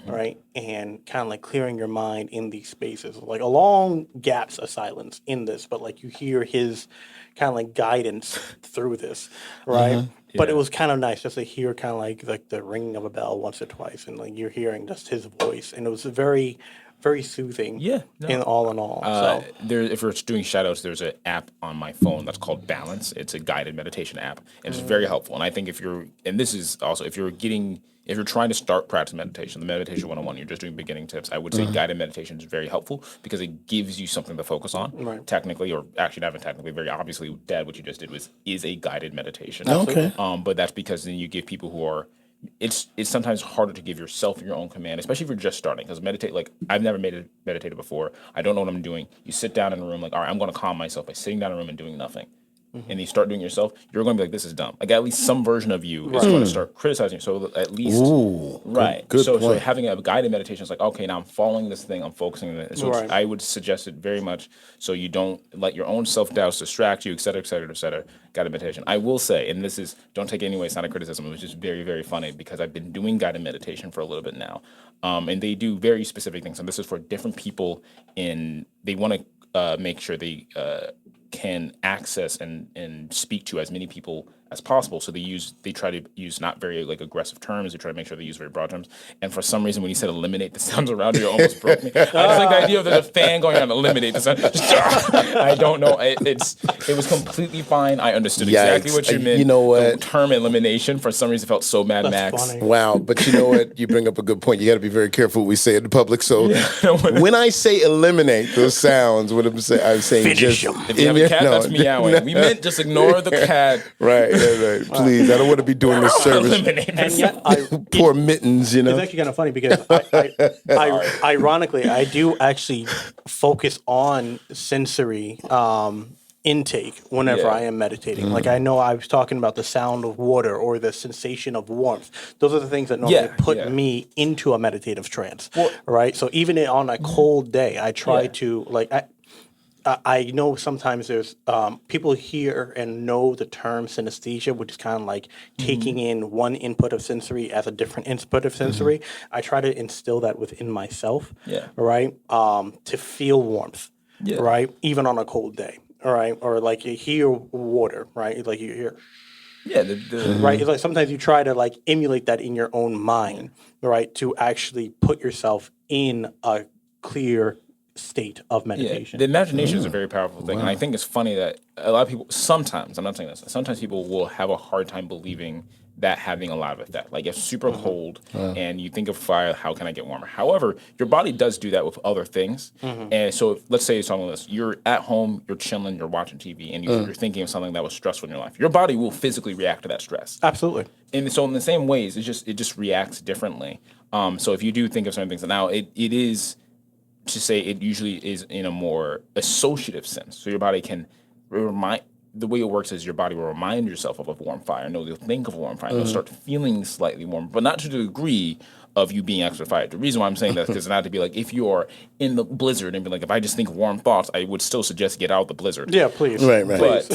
[SPEAKER 1] Right, and kind of like clearing your mind in these spaces, like a long gaps of silence in this, but like you hear his kind of like guidance through this, right? But it
[SPEAKER 3] Yeah.
[SPEAKER 1] was kind of nice just to hear kind of like the ringing of a bell once or twice, and like you're hearing just his voice, and it was very, very soothing.
[SPEAKER 3] Yeah, no.
[SPEAKER 1] In all. So
[SPEAKER 3] If we're doing shout outs, there's an app on my phone that's called Balance. It's a guided meditation app, and it's very helpful. And I think if you're trying to start practice meditation, the meditation 101, you're just doing beginning tips, I would say guided meditation is very helpful because it gives you something to focus on.
[SPEAKER 1] Right.
[SPEAKER 3] Technically, or actually not even technically, very obviously, Dad, what you just did is a guided meditation.
[SPEAKER 2] Okay.
[SPEAKER 3] But that's because then you give people who are it's sometimes harder to give yourself your own command, especially if you're just starting. Because meditate, like I've never meditated before. I don't know what I'm doing. You sit down in a room, like, all right, I'm going to calm myself by sitting down in a room and doing nothing. And you start doing it yourself, you're going to be like, this is dumb. Like at least some version of you is going to start criticizing you. So at least, right.
[SPEAKER 2] Good
[SPEAKER 3] So
[SPEAKER 2] point.
[SPEAKER 3] having a guided meditation is like, okay, now I'm following this thing, I'm focusing on it. So
[SPEAKER 1] Right.
[SPEAKER 3] I would suggest it very much so you don't let your own self-doubts distract you, et cetera, et cetera, et cetera. Guided meditation. I will say, and this is, don't take it anyway, it's not a criticism, it was just very, very funny because I've been doing guided meditation for a little bit now. And they do very specific things. And this is for different people they want to make sure they can access and speak to as many people as possible. So they try to use not very like aggressive terms. They try to make sure they use very broad terms. And for some reason, when you said eliminate the sounds around you, it almost broke me. I just like the idea of there's a fan going on, eliminate the sound. I don't know. It was completely fine. I understood exactly
[SPEAKER 2] Yikes.
[SPEAKER 3] what you meant.
[SPEAKER 2] You know what?
[SPEAKER 3] The term elimination for some reason felt so Mad Max.
[SPEAKER 1] funny.
[SPEAKER 2] Wow, but you know what? You bring up a good point. You got to be very careful what we say in the public. So when I say eliminate those sounds, what I'm saying
[SPEAKER 1] Finish
[SPEAKER 2] just
[SPEAKER 1] 'em.
[SPEAKER 3] If you have a cat, that's meowing. We meant just ignore the cat.
[SPEAKER 2] Right. Please, I don't want to be doing this service.
[SPEAKER 3] Eliminate
[SPEAKER 1] and
[SPEAKER 3] the
[SPEAKER 1] yet
[SPEAKER 2] Poor mittens, you know.
[SPEAKER 1] it's actually kind of funny because ironically, I do actually focus on sensory intake whenever
[SPEAKER 3] Yeah.
[SPEAKER 1] I am meditating. Like I know I was talking about the sound of water or the sensation of warmth. Those are the things that normally put me into a meditative trance, right? So even on a cold day, I try to like. I know sometimes there's people hear and know the term synesthesia, which is kind of like taking in one input of sensory as a different input of sensory. I try to instill that within myself, right? To feel warmth, right? Even on a cold day, all right? Or like you hear water, right? Like you hear, right? It's like sometimes you try to like emulate that in your own mind, right? To actually put yourself in a clear state of meditation.
[SPEAKER 3] The imagination is a very powerful thing. And I think it's funny that a lot of people, sometimes, I'm not saying this, sometimes people will have a hard time believing that having a lot of effect. Like it's super cold and you think of fire, how can I get warmer? However, your body does do that with other things. And so let's say it's on this, you're at home, you're chilling, you're watching TV, and you're thinking of something that was stressful in your life. Your body will physically react to that stress.
[SPEAKER 1] Absolutely.
[SPEAKER 3] And so in the same ways, it just reacts differently. So if you do think of certain things, now it is, to say it usually is in a more associative sense. So your body can remind, the way it works is your body will remind yourself of a warm fire. No, you'll think of a warm fire. You'll start feeling slightly warm, but not to the degree of you being extra fired. The reason why I'm saying that is because not to be like, if you're in the blizzard and be like, if I just think warm thoughts, I would still suggest get out of the blizzard.
[SPEAKER 1] Yeah, please.
[SPEAKER 2] Right.
[SPEAKER 1] Please.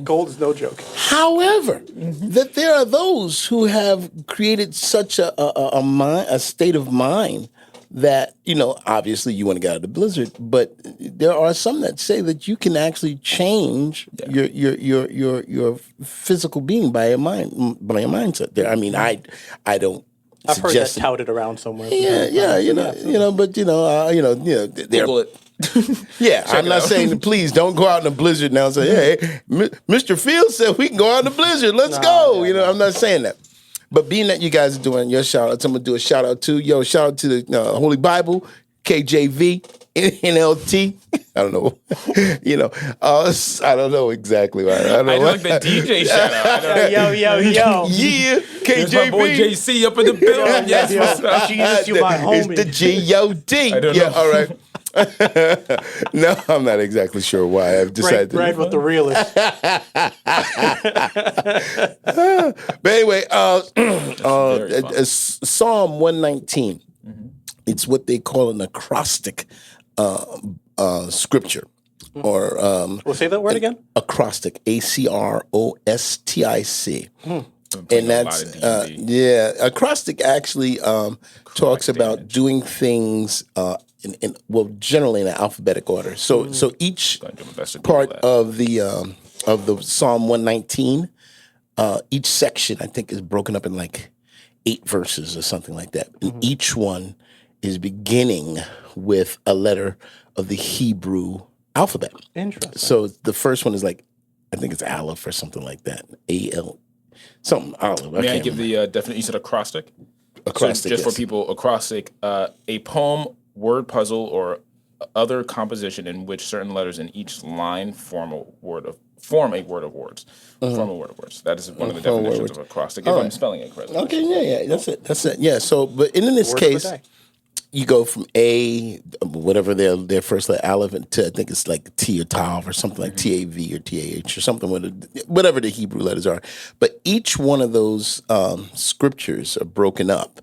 [SPEAKER 1] Gold is no joke.
[SPEAKER 2] However, that there are those who have created such a state of mind that, obviously you want to get out of the blizzard, but there are some that say that you can actually change your physical being by your mindset. There, I mean, I don't.
[SPEAKER 1] I've heard that
[SPEAKER 2] suggest
[SPEAKER 1] touted around somewhere.
[SPEAKER 2] Yeah, but
[SPEAKER 3] Google it.
[SPEAKER 2] yeah, I'm not saying please don't go out in the blizzard now and say, hey, Mr. Fields said we can go out in the blizzard. Let's go. I'm not saying that. But being that you guys are doing your shout outs, I'm going to do a shout out to the Holy Bible, KJV, NLT. I don't know. I don't know exactly why. I don't know.
[SPEAKER 3] I like the DJ shout out.
[SPEAKER 1] Yo.
[SPEAKER 2] Yeah,
[SPEAKER 3] There's my boy
[SPEAKER 2] KJV.
[SPEAKER 3] JC up in the building. Yes, what's up?
[SPEAKER 1] Jesus, you my homie.
[SPEAKER 2] It's the G-O-D.
[SPEAKER 3] I don't
[SPEAKER 2] Yeah,
[SPEAKER 3] know.
[SPEAKER 2] all right. No, I'm not exactly sure why I've decided to.
[SPEAKER 1] Brad with the realist.
[SPEAKER 2] But anyway,
[SPEAKER 3] Very fun.
[SPEAKER 2] Psalm 119. It's what they call an acrostic scripture, or
[SPEAKER 1] We'll say that word again.
[SPEAKER 2] acrostic, acrostic. And that's acrostic actually talks about doing things generally in an alphabetic order. So each part of the Psalm 119, each section I think is broken up in like 8 verses or something like that, and each one is beginning with a letter of the Hebrew alphabet.
[SPEAKER 1] Interesting.
[SPEAKER 2] So the first one is like, I think it's Aleph or something like that. A-L, something Aleph.
[SPEAKER 3] May I give the definition? You said acrostic?
[SPEAKER 2] Acrostic,
[SPEAKER 3] So just
[SPEAKER 2] yes.
[SPEAKER 3] for people, acrostic, a poem, word puzzle, or other composition in which certain letters in each line form a word of words. Form a word of words. That is one of the definitions of acrostic, if I'm spelling it correctly.
[SPEAKER 2] Okay, yeah, that's it. Yeah, so, but in this
[SPEAKER 1] Word of the
[SPEAKER 2] case,
[SPEAKER 1] day.
[SPEAKER 2] you go from A, whatever their first letter, Aleph, to I think it's like T or Tav or something like TAV or TAH or something, whatever the Hebrew letters are. But each one of those scriptures are broken up.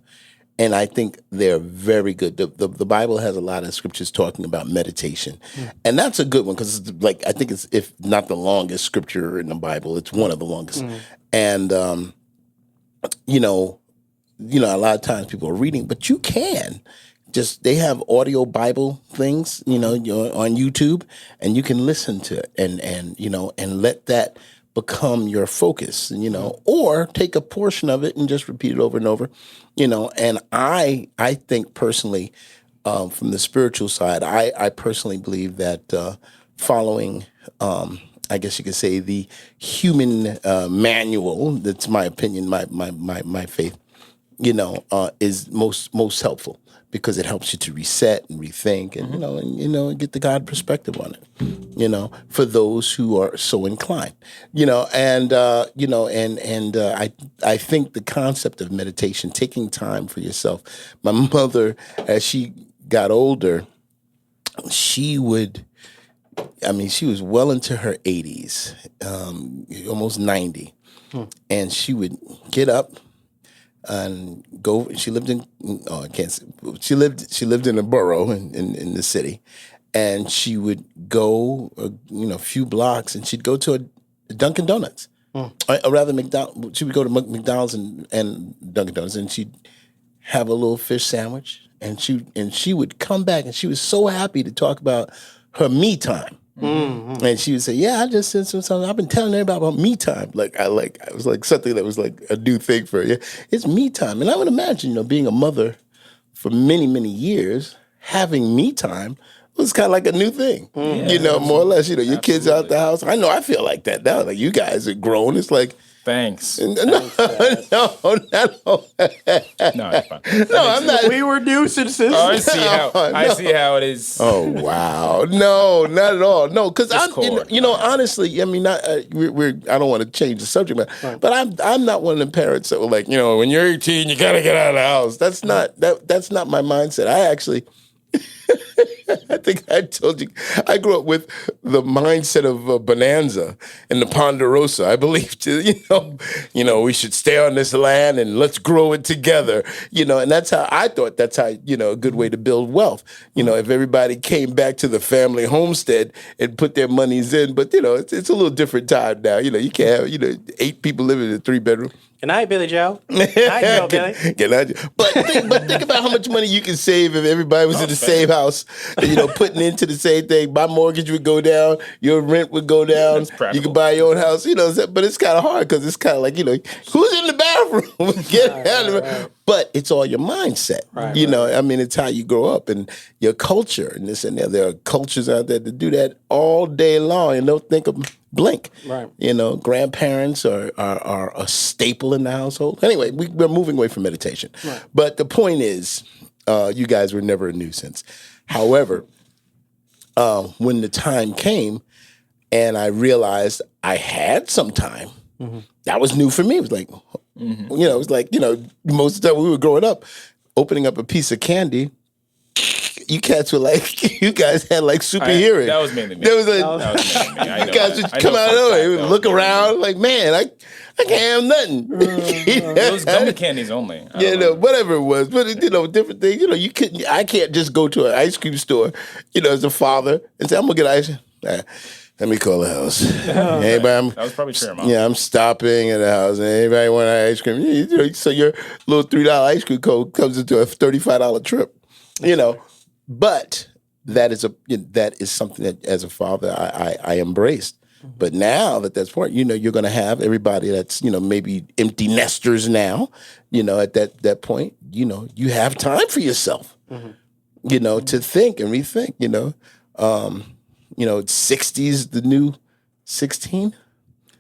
[SPEAKER 2] And I think they're very good. The Bible has a lot of scriptures talking about meditation. And that's a good one because it's like, I think it's, if not the longest scripture in the Bible, it's one of the longest. And, a lot of times people are reading, but you can. They have audio Bible things, you're on YouTube, and you can listen to it and let that become your focus, or take a portion of it and just repeat it over and over, and I think personally, from the spiritual side, I personally believe that following, I guess you could say, the human manual, that's my opinion, my faith, is most helpful, because it helps you to reset and rethink and, and get the God perspective on it, for those who are so inclined, I think the concept of meditation, taking time for yourself. My mother, as she got older, she was well into her 80s, almost 90. And she would get up and go. She lived in she lived in a borough in the city, and she would go a few blocks, and she'd go to a Dunkin' Donuts, or rather McDonald's. She would go to McDonald's and Dunkin' Donuts, and she'd have a little fish sandwich, and she would come back, and she was so happy to talk about her me time. And she would say, "Yeah, I just said something. I've been telling everybody about me time. It was like something that was like a new thing for her. Yeah, it's me time." And I would imagine, being a mother for many, many years, having me time was kind of like a new thing. More or less. Your kids out the house. I know I feel like that now. Like, you guys are grown. It's like,
[SPEAKER 3] Thanks.
[SPEAKER 2] no.
[SPEAKER 3] No, it's fine.
[SPEAKER 2] No, I'm not.
[SPEAKER 1] We were nuisances.
[SPEAKER 3] Oh, I see how it is.
[SPEAKER 2] Oh, wow! No, not at all. No, because I'm,
[SPEAKER 3] Discord.
[SPEAKER 2] Honestly, I mean, not we're. I don't want to change the subject matter, but I'm not one of the parents that were like, when you're 18, you gotta get out of the house. That's not my mindset. I actually, I think I told you, I grew up with the mindset of Bonanza and the Ponderosa. I believed, we should stay on this land and let's grow it together, and that's how I thought that's how, a good way to build wealth. If everybody came back to the family homestead and put their monies in, but, it's a little different time now. You can't have, 8 people living in a 3-bedroom.
[SPEAKER 1] Good night, Billy Joe. Night, Joe, Billy.
[SPEAKER 2] But think about how much money you can save if everybody was in the same house, putting into the same thing. My mortgage would go down, your rent would go down. You could buy your own house, but it's kind of hard because it's kind of like, who's in the bathroom? Get out of it. But it's all your mindset.
[SPEAKER 1] Right.
[SPEAKER 2] I mean, it's how you grow up and your culture and this and that. There are cultures out there that do that all day long and don't think of blink.
[SPEAKER 1] Right.
[SPEAKER 2] Grandparents are a staple in the household. Anyway, we're moving away from meditation.
[SPEAKER 1] Right.
[SPEAKER 2] But the point is, you guys were never a nuisance. However, when the time came and I realized I had some time, that was new for me. It was like, it was like, most of the time when we were growing up, opening up a piece of candy, you cats were like, you guys had like super hearing.
[SPEAKER 3] That was mainly me.
[SPEAKER 2] That was
[SPEAKER 3] mainly me. I know
[SPEAKER 2] you guys would
[SPEAKER 3] that.
[SPEAKER 2] come out of nowhere,
[SPEAKER 3] That
[SPEAKER 2] look
[SPEAKER 3] was
[SPEAKER 2] around, like, man, I can't have nothing.
[SPEAKER 3] It was gummy candies only.
[SPEAKER 2] Whatever it was, but different things. You couldn't. I can't just go to an ice cream store, as a father, and say, I'm gonna get ice. Let me call the house. Anybody?
[SPEAKER 3] That was probably true, Mom.
[SPEAKER 2] Yeah, I'm stopping at the house. Anybody want ice cream? So your little $3 ice cream code comes into a $35 trip. But that is something that as a father I embraced. But now that's part, you're going to have everybody that's maybe empty nesters now. At that point, you have time for yourself. To think and rethink. 60's the new 16.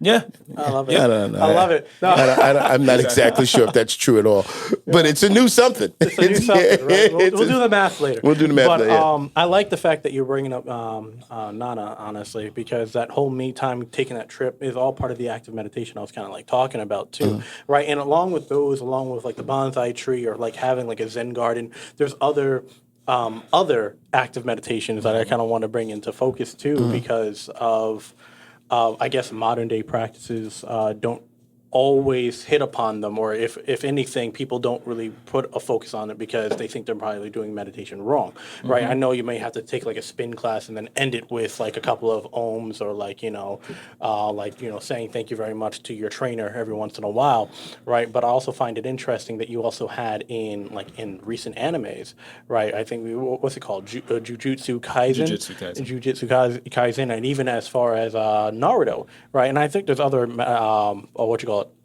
[SPEAKER 3] Yeah.
[SPEAKER 1] I love it.
[SPEAKER 2] I don't know.
[SPEAKER 1] I love it. No.
[SPEAKER 2] I'm not exactly sure if that's true at all, but it's a new something.
[SPEAKER 1] It's a new something, right? We'll do the math later.
[SPEAKER 2] We'll do the math
[SPEAKER 1] but,
[SPEAKER 2] later. Yeah.
[SPEAKER 1] I like the fact that you're bringing up Nana, honestly, because that whole me time, taking that trip is all part of the active meditation I was kind of like talking about too, right? And along with like the bonsai tree or like having like a Zen garden, there's other active meditations that I kind of want to bring into focus too, because of I guess modern day practices don't always hit upon them, or if anything, people don't really put a focus on it because they think they're probably doing meditation wrong, right? I know you may have to take like a spin class and then end it with like a couple of ohms or saying thank you very much to your trainer every once in a while, right? But I also find it interesting that you also had in recent animes, right? I think what's it called, Jujutsu Kaisen, Kaisen, and even as far as Naruto, right? And I think there's other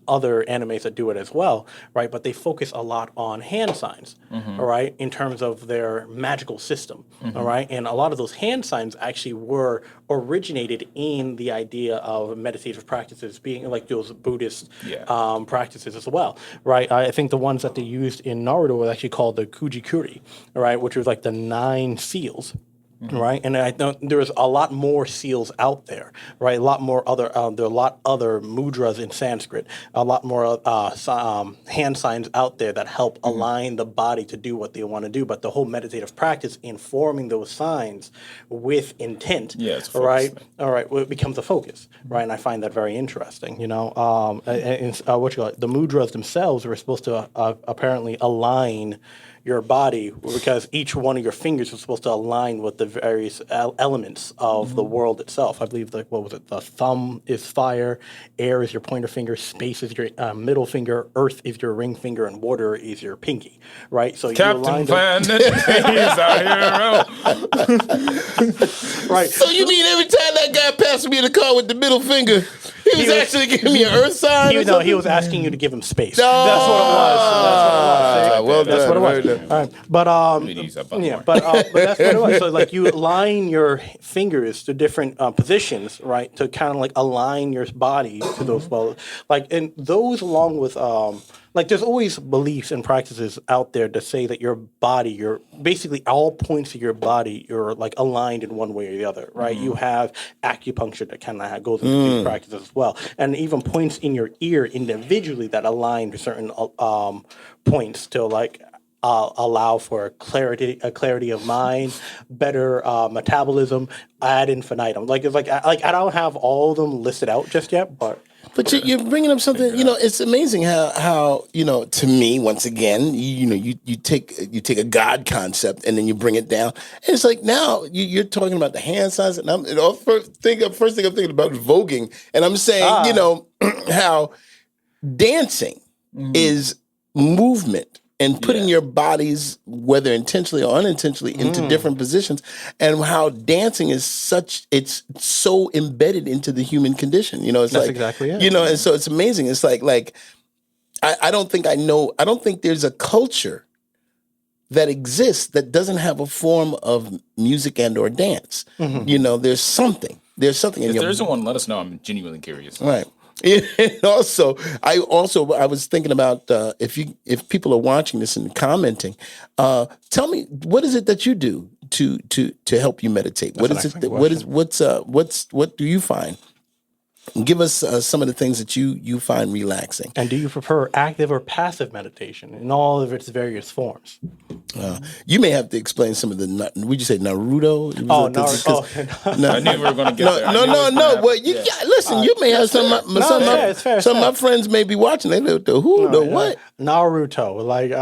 [SPEAKER 1] other animes that do it as well, right? But they focus a lot on hand signs, all right, in terms of their magical system, all right? And a lot of those hand signs actually were originated in the idea of meditative practices, being like those Buddhist practices as well, right? I think the ones that they used in Naruto were actually called the Kujikuri, all right, which was like the 9 seals. Right, and I know there's a lot more seals out there, right? A lot more other, there are a lot other mudras in Sanskrit, a lot more hand signs out there that help align the body to do what they want to do. But the whole meditative practice in forming those signs with intent,
[SPEAKER 3] it's a
[SPEAKER 1] right?
[SPEAKER 3] focus,
[SPEAKER 1] All right, well, it becomes a focus, right? And I find that very interesting. The mudras themselves are supposed to apparently align your body, because each one of your fingers is supposed to align with the various elements of the world itself. I believe, the thumb is fire, air is your pointer finger, space is your middle finger, earth is your ring finger, and water is your pinky, right? So
[SPEAKER 3] Captain Planet, he's our hero.
[SPEAKER 1] Right.
[SPEAKER 2] So you mean every time that guy passed me in the car with the middle finger, he was actually giving me an earth sign?
[SPEAKER 1] He was asking you to give him space. That's what it was.
[SPEAKER 2] Well
[SPEAKER 1] That's
[SPEAKER 2] done.
[SPEAKER 1] what it was. All right. But but that's what it was. So like you align your fingers to different positions, right, to kind of like align your body to those and those along with there's always beliefs and practices out there to say that your body, your basically all points of your body, you're like aligned in one way or the other, right? You have acupuncture that kind of goes into these practices as well, and even points in your ear individually that align to certain points to like allow for clarity of mind, better metabolism ad infinitum. Like it's like I don't have all of them listed out just yet, but
[SPEAKER 2] But you're bringing up something. It's amazing how to me, once again, you take a God concept and then you bring it down. And it's like now you're talking about the hand size, and first thing I'm thinking about is voguing, and I'm saying how dancing is movement and putting your bodies, whether intentionally or unintentionally, into different positions, and how dancing is it's so embedded into the human condition. It's
[SPEAKER 1] that's
[SPEAKER 2] like
[SPEAKER 1] exactly it.
[SPEAKER 2] and so it's amazing. It's like I don't think there's a culture that exists that doesn't have a form of music and or dance. There's something. There's something in
[SPEAKER 3] If
[SPEAKER 2] your
[SPEAKER 3] there isn't one, let us know. I'm genuinely curious.
[SPEAKER 2] right. And I was thinking about if people are watching this and commenting, tell me, what is it that you do to help you meditate? What is it? What do you find? Give us some of the things that you find relaxing.
[SPEAKER 1] And do you prefer active or passive meditation in all of its various forms?
[SPEAKER 2] You may have to explain some of the. Would you say Naruto?
[SPEAKER 1] Oh, Naruto.
[SPEAKER 3] I knew we were going to get there.
[SPEAKER 2] No. Well, listen. You may have some.
[SPEAKER 1] it's fair.
[SPEAKER 2] Some of my friends may be watching. They know the who, the what.
[SPEAKER 1] Naruto. Like,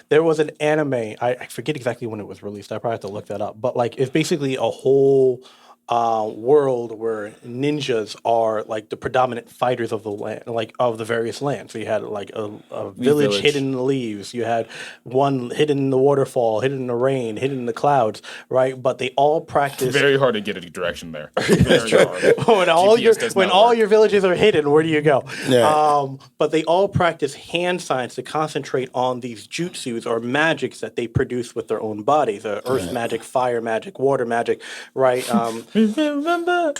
[SPEAKER 1] there was an anime. I forget exactly when it was released. I probably have to look that up. But like, it's basically a whole world where ninjas are like the predominant fighters of the land, like of the various lands. So you had like a village hidden in the leaves. You had one hidden in the waterfall, hidden in the rain, hidden in the clouds, right? But they all practice.
[SPEAKER 3] Very hard to get any direction there. Very hard.
[SPEAKER 1] when all your villages are hidden, where do you go?
[SPEAKER 2] Yeah.
[SPEAKER 1] But they all practice hand signs to concentrate on these jutsus or magics that they produce with their own bodies. Earth magic, fire magic, water magic, right?
[SPEAKER 3] Remember.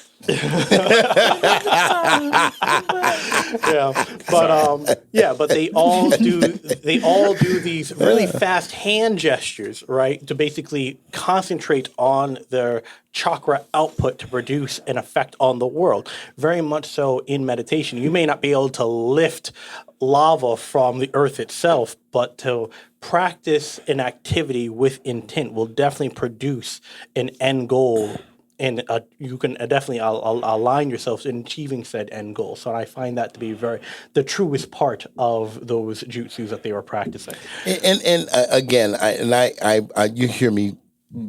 [SPEAKER 1] But they all do these really fast hand gestures, right, to basically concentrate on their chakra output to produce an effect on the world. Very much so in meditation. You may not be able to lift lava from the earth itself, but to practice an activity with intent will definitely produce an end goal. And you can definitely align yourself in achieving said end goal. So I find that to be the truest part of those jutsus that they were practicing.
[SPEAKER 2] And again, you hear me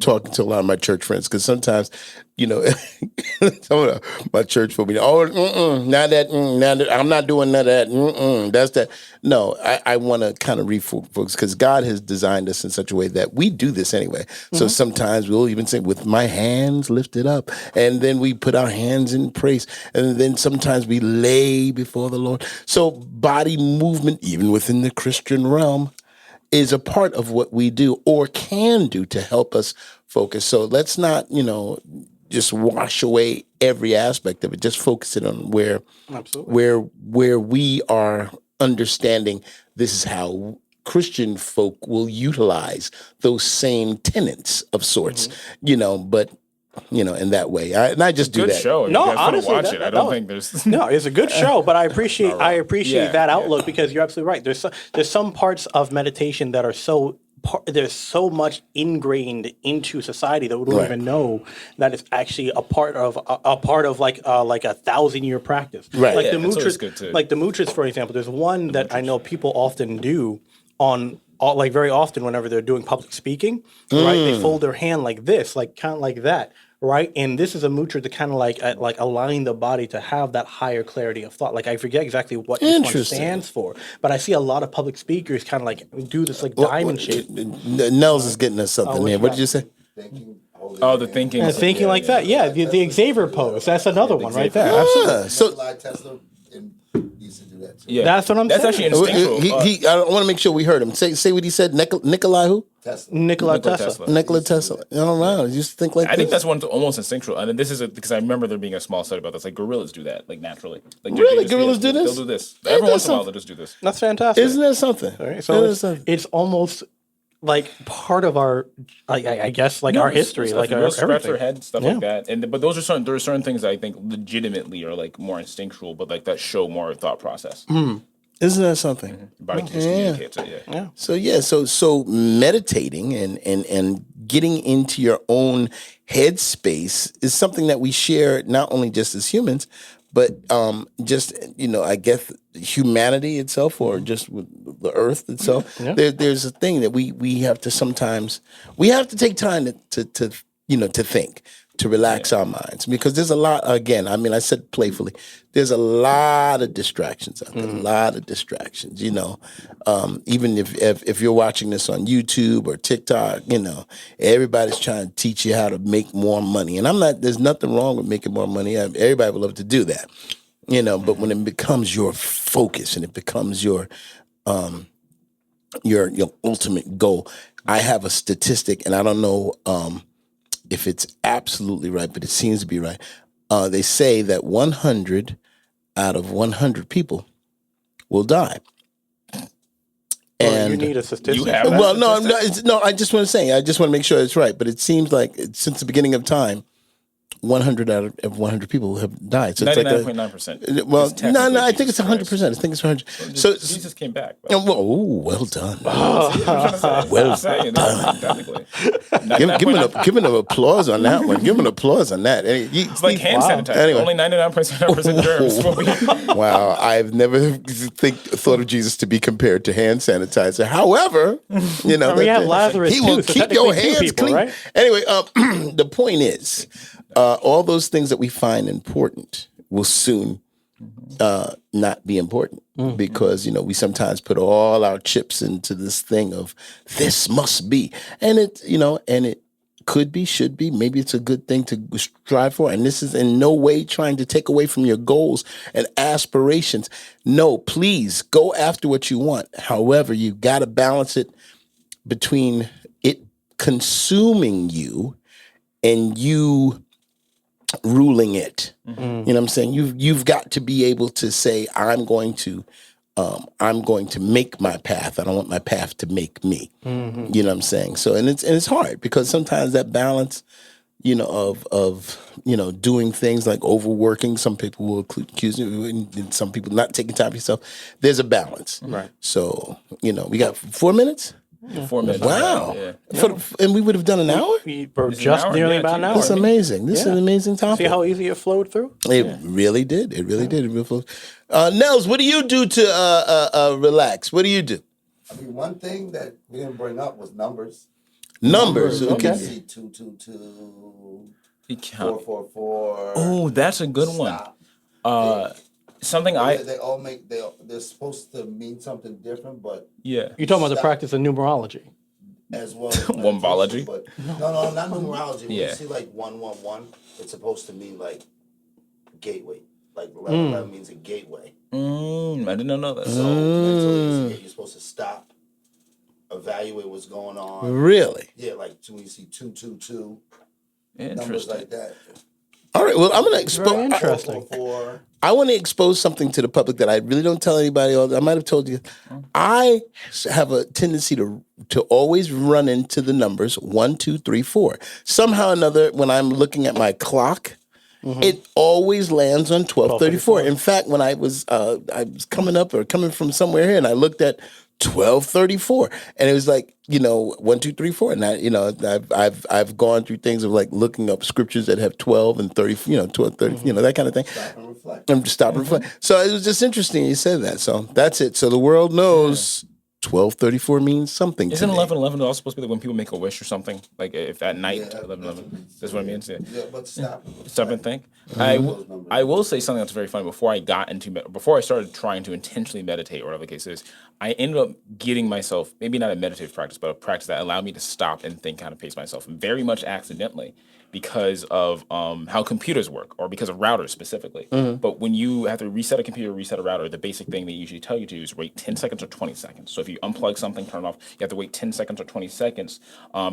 [SPEAKER 2] talking to a lot of my church friends, because sometimes, some of my church folk be, not that, I'm not doing none of that, that's that. No, I want to kind of refocus, because God has designed us in such a way that we do this anyway. So sometimes we'll even say, with my hands lifted up, and then we put our hands in praise, and then sometimes we lay before the Lord. So body movement, even within the Christian realm, is a part of what we do or can do to help us focus. So let's not, just wash away every aspect of it. Just focus it on where we are understanding this is how Christian folk will utilize those same tenets of sorts, but in that way. I just do
[SPEAKER 3] Good
[SPEAKER 2] that.
[SPEAKER 3] show.
[SPEAKER 1] No,
[SPEAKER 3] You guys
[SPEAKER 1] honestly,
[SPEAKER 3] watch it. I don't think there's.
[SPEAKER 1] No, it's a good show, but I appreciate that outlook,
[SPEAKER 3] yeah.
[SPEAKER 1] because you're absolutely right. There's some parts of meditation that are there's so much ingrained into society that we don't even know that it's actually a part of like a 1,000-year practice.
[SPEAKER 2] Right.
[SPEAKER 1] Like
[SPEAKER 3] Yeah,
[SPEAKER 1] the
[SPEAKER 3] it's always
[SPEAKER 1] mudras,
[SPEAKER 3] good to-
[SPEAKER 1] like the mudras, for example. There's one that I know people often do like very often whenever they're doing public speaking, right? They fold their hand like this, like kind of like that. Right, and this is a mudra to kind of like align the body to have that higher clarity of thought. Like I forget exactly what this one stands for, but I see a lot of public speakers kind of like do this like diamond shape.
[SPEAKER 2] Nels is getting us something here. What did you say?
[SPEAKER 3] The thinking.
[SPEAKER 1] And thinking like that, the Xavier pose. That's another one right there. Absolutely.
[SPEAKER 2] So
[SPEAKER 4] Nikola Tesla used to do that too.
[SPEAKER 3] Yeah,
[SPEAKER 1] That's what I'm
[SPEAKER 3] That's
[SPEAKER 1] saying.
[SPEAKER 3] actually instinctual.
[SPEAKER 2] I want to make sure we heard him. Say what he said. Nikolai who?
[SPEAKER 4] Tesla.
[SPEAKER 1] Nikola Tesla.
[SPEAKER 2] Nikola Tesla. All right. You used to think like
[SPEAKER 3] I think
[SPEAKER 2] this?
[SPEAKER 3] that's one almost instinctual, and then this is because I remember there being a small study about this. Like gorillas do that, like naturally. Like
[SPEAKER 2] Really? Gorillas do this?
[SPEAKER 3] They'll do this
[SPEAKER 2] Ain't
[SPEAKER 3] every
[SPEAKER 2] that
[SPEAKER 3] once in a while.
[SPEAKER 2] something?
[SPEAKER 3] They'll just do this.
[SPEAKER 1] That's fantastic.
[SPEAKER 2] Isn't that something?
[SPEAKER 1] Right? So
[SPEAKER 2] Isn't that something?
[SPEAKER 1] it's almost like part of our, I guess, like our history, like our
[SPEAKER 3] scratch their
[SPEAKER 1] everything.
[SPEAKER 3] head, stuff like that. But there are certain things that I think legitimately are like more instinctual, but like that show more thought process.
[SPEAKER 2] Isn't that something?
[SPEAKER 3] Your body just communicates it. Yeah.
[SPEAKER 2] So meditating and getting into your own headspace is something that we share not only just as humans, but just I guess humanity itself, or just with the earth itself.
[SPEAKER 1] Yeah.
[SPEAKER 2] There's a thing that we have to sometimes take time to think, to relax our minds, because there's a lot. Again, I mean, I said playfully, there's a lot of distractions out there. A lot of distractions. Even if you're watching this on YouTube or TikTok, everybody's trying to teach you how to make more money. And I'm not. There's nothing wrong with making more money. Everybody would love to do that. But when it becomes your focus and it becomes your ultimate goal, I have a statistic, and I don't know if it's absolutely right, but it seems to be right. They say that 100 out of 100 people will die.
[SPEAKER 1] Well, you need a statistic.
[SPEAKER 3] You have
[SPEAKER 1] for that.
[SPEAKER 2] Well, no. I just want to make sure it's right. But it seems like since the beginning of time, 100 out of 100 people have died. So it's like
[SPEAKER 3] 99.9%.
[SPEAKER 2] well, no. I think it's 100%. I think it's 100. So
[SPEAKER 3] Jesus came back.
[SPEAKER 2] well done.
[SPEAKER 3] Well done.
[SPEAKER 2] Give an applause on that one. Give an applause on that.
[SPEAKER 3] It's like hand sanitizer.
[SPEAKER 2] Anyway.
[SPEAKER 3] Only 99.9% germs will be.
[SPEAKER 2] Wow, I've never thought of Jesus to be compared to hand sanitizer. However,
[SPEAKER 1] we have Lazarus
[SPEAKER 2] he will
[SPEAKER 1] too, so
[SPEAKER 2] keep your
[SPEAKER 1] technically two
[SPEAKER 2] hands
[SPEAKER 1] people,
[SPEAKER 2] clean.
[SPEAKER 1] right?
[SPEAKER 2] Anyway, the point is, all those things that we find important will soon not be important, because we sometimes put all our chips into this thing of this must be, and it could be, should be, maybe it's a good thing to strive for. And this is in no way trying to take away from your goals and aspirations. No, please go after what you want. However, you got to balance it between it consuming you and you ruling it. You know what I'm saying? You've got to be able to say, I'm going to make my path. I don't want my path to make me. You know what I'm saying? So, and it's hard, because sometimes that balance, of doing things like overworking. Some people will accuse you, and some people not taking time for yourself. There's a balance,
[SPEAKER 1] Right?
[SPEAKER 2] So we got 4 minutes.
[SPEAKER 3] 4 minutes.
[SPEAKER 2] Wow.
[SPEAKER 3] Yeah.
[SPEAKER 2] And we would have done an hour.
[SPEAKER 1] We were
[SPEAKER 3] It's an
[SPEAKER 1] just
[SPEAKER 3] hour,
[SPEAKER 1] nearly
[SPEAKER 3] yeah,
[SPEAKER 1] about an
[SPEAKER 3] 2
[SPEAKER 1] hour.
[SPEAKER 2] That's amazing. This is an amazing topic.
[SPEAKER 1] See how easy it flowed through?
[SPEAKER 2] It really did. It really did. It really flowed. Nels, what do you do to relax? What do you do?
[SPEAKER 4] I mean, one thing that we didn't bring up was numbers.
[SPEAKER 2] Numbers. Okay.
[SPEAKER 4] See 222,
[SPEAKER 3] You count.
[SPEAKER 4] 444.
[SPEAKER 3] Oh, that's a good one.
[SPEAKER 4] Stop.
[SPEAKER 3] Something
[SPEAKER 4] They all make they're supposed to mean something different, but
[SPEAKER 3] yeah.
[SPEAKER 1] You're talking about the
[SPEAKER 4] Stop.
[SPEAKER 1] practice of numerology.
[SPEAKER 4] as well as
[SPEAKER 3] Wombology?
[SPEAKER 4] meditation, but no, not numerology. When
[SPEAKER 3] Yeah.
[SPEAKER 4] you see like 111, it's supposed to mean like gateway. Like 11 means a gateway.
[SPEAKER 3] I didn't know that.
[SPEAKER 4] So mentally, you're supposed to stop, evaluate what's going on.
[SPEAKER 2] Really?
[SPEAKER 4] Yeah, like when you see 222, numbers
[SPEAKER 3] Interesting.
[SPEAKER 4] like that.
[SPEAKER 2] All right. Well, I'm going to
[SPEAKER 1] Very
[SPEAKER 2] expose.
[SPEAKER 1] interesting.
[SPEAKER 4] 444.
[SPEAKER 2] I want to expose something to the public that I really don't tell anybody. I might have told you. I have a tendency to always run into the numbers 1, 2, 3, 4. Somehow or another, when I'm looking at my clock, it always lands on 12:34. In fact, when I was coming from somewhere here, and I looked at 12:34, and it was like 1, 2, 3, 4, and I've gone through things of like looking up scriptures that have 12 and 30, 12, 30, that kind of thing.
[SPEAKER 4] Stop and reflect.
[SPEAKER 2] I'm just stopping and reflect. So it was just interesting you said that. So that's it. So the world knows 12:34 means something.
[SPEAKER 3] Isn't
[SPEAKER 2] today.
[SPEAKER 3] 11:11 also supposed to be like when people make a wish or something? Like if at night,
[SPEAKER 4] Yeah,
[SPEAKER 3] 11:11. That's what it means. Yeah.
[SPEAKER 4] Yeah, but stop.
[SPEAKER 3] Stop and think.
[SPEAKER 4] Those numbers.
[SPEAKER 3] I will say something that's very funny. Before I started trying to intentionally meditate, or whatever the case is, I ended up getting myself, maybe not a meditative practice, but a practice that allowed me to stop and think, kind of pace myself, very much accidentally, because of how computers work, or because of routers specifically. But when you have to reset a computer, reset a router, the basic thing they usually tell you to do is wait 10 seconds or 20 seconds. So if you unplug something, turn it off, you have to wait 10 seconds or 20 seconds,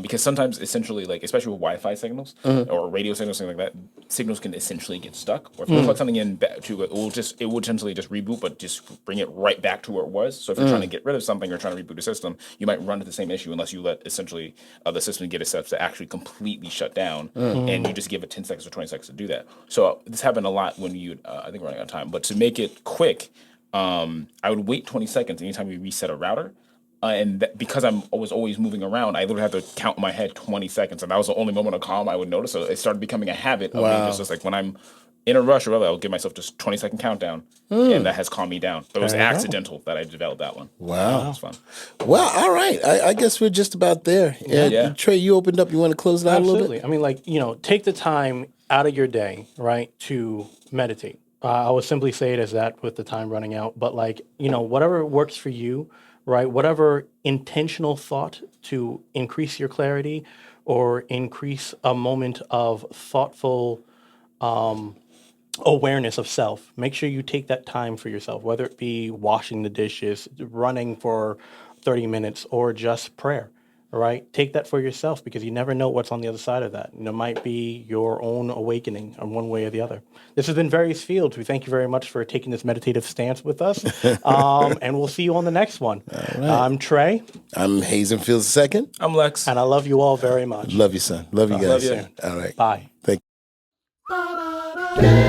[SPEAKER 3] because sometimes, essentially, like especially with Wi-Fi signals or radio signals, things like that, signals can essentially get stuck. Or if you plug something in back to it will essentially just reboot, but just bring it right back to where it was. So if you're trying to get rid of something or trying to reboot a system, you might run into the same issue unless you let essentially the system get itself to actually completely shut down. And you just give it 10 seconds or 20 seconds to do that. So this happened a lot when I think we're running out of time, but to make it quick, I would wait 20 seconds anytime we reset a router. Because I was always moving around, I literally had to count in my head 20 seconds. And that was the only moment of calm I would notice. So it started becoming a habit of me just like when I'm in a rush or whatever, I'll give myself just 20-second countdown. And that has calmed me down. But it was
[SPEAKER 1] There you go.
[SPEAKER 3] accidental that I developed that one.
[SPEAKER 2] Wow.
[SPEAKER 3] It was fun.
[SPEAKER 2] Well, all right. I guess we're just about there.
[SPEAKER 3] Yeah.
[SPEAKER 2] Trey, you opened up. You want to close it out a little
[SPEAKER 1] Absolutely.
[SPEAKER 2] bit?
[SPEAKER 1] I mean, like, take the time out of your day, right, to meditate. I would simply say it as that with the time running out. But, like, whatever works for you, right, whatever intentional thought to increase your clarity or increase a moment of thoughtful awareness of self. Make sure you take that time for yourself, whether it be washing the dishes, running for 30 minutes, or just prayer. All right. Take that for yourself because you never know what's on the other side of that. It might be your own awakening in one way or the other. This has been Various Fields. We thank you very much for taking this meditative stance with us. And we'll see you on the next one. I'm Trey.
[SPEAKER 2] I'm Hazen Fields II.
[SPEAKER 3] I'm Lex.
[SPEAKER 1] And I love you all very much.
[SPEAKER 2] Love you, son. Love you guys.
[SPEAKER 1] Love you.
[SPEAKER 2] All right.
[SPEAKER 1] Bye.
[SPEAKER 2] Thank you.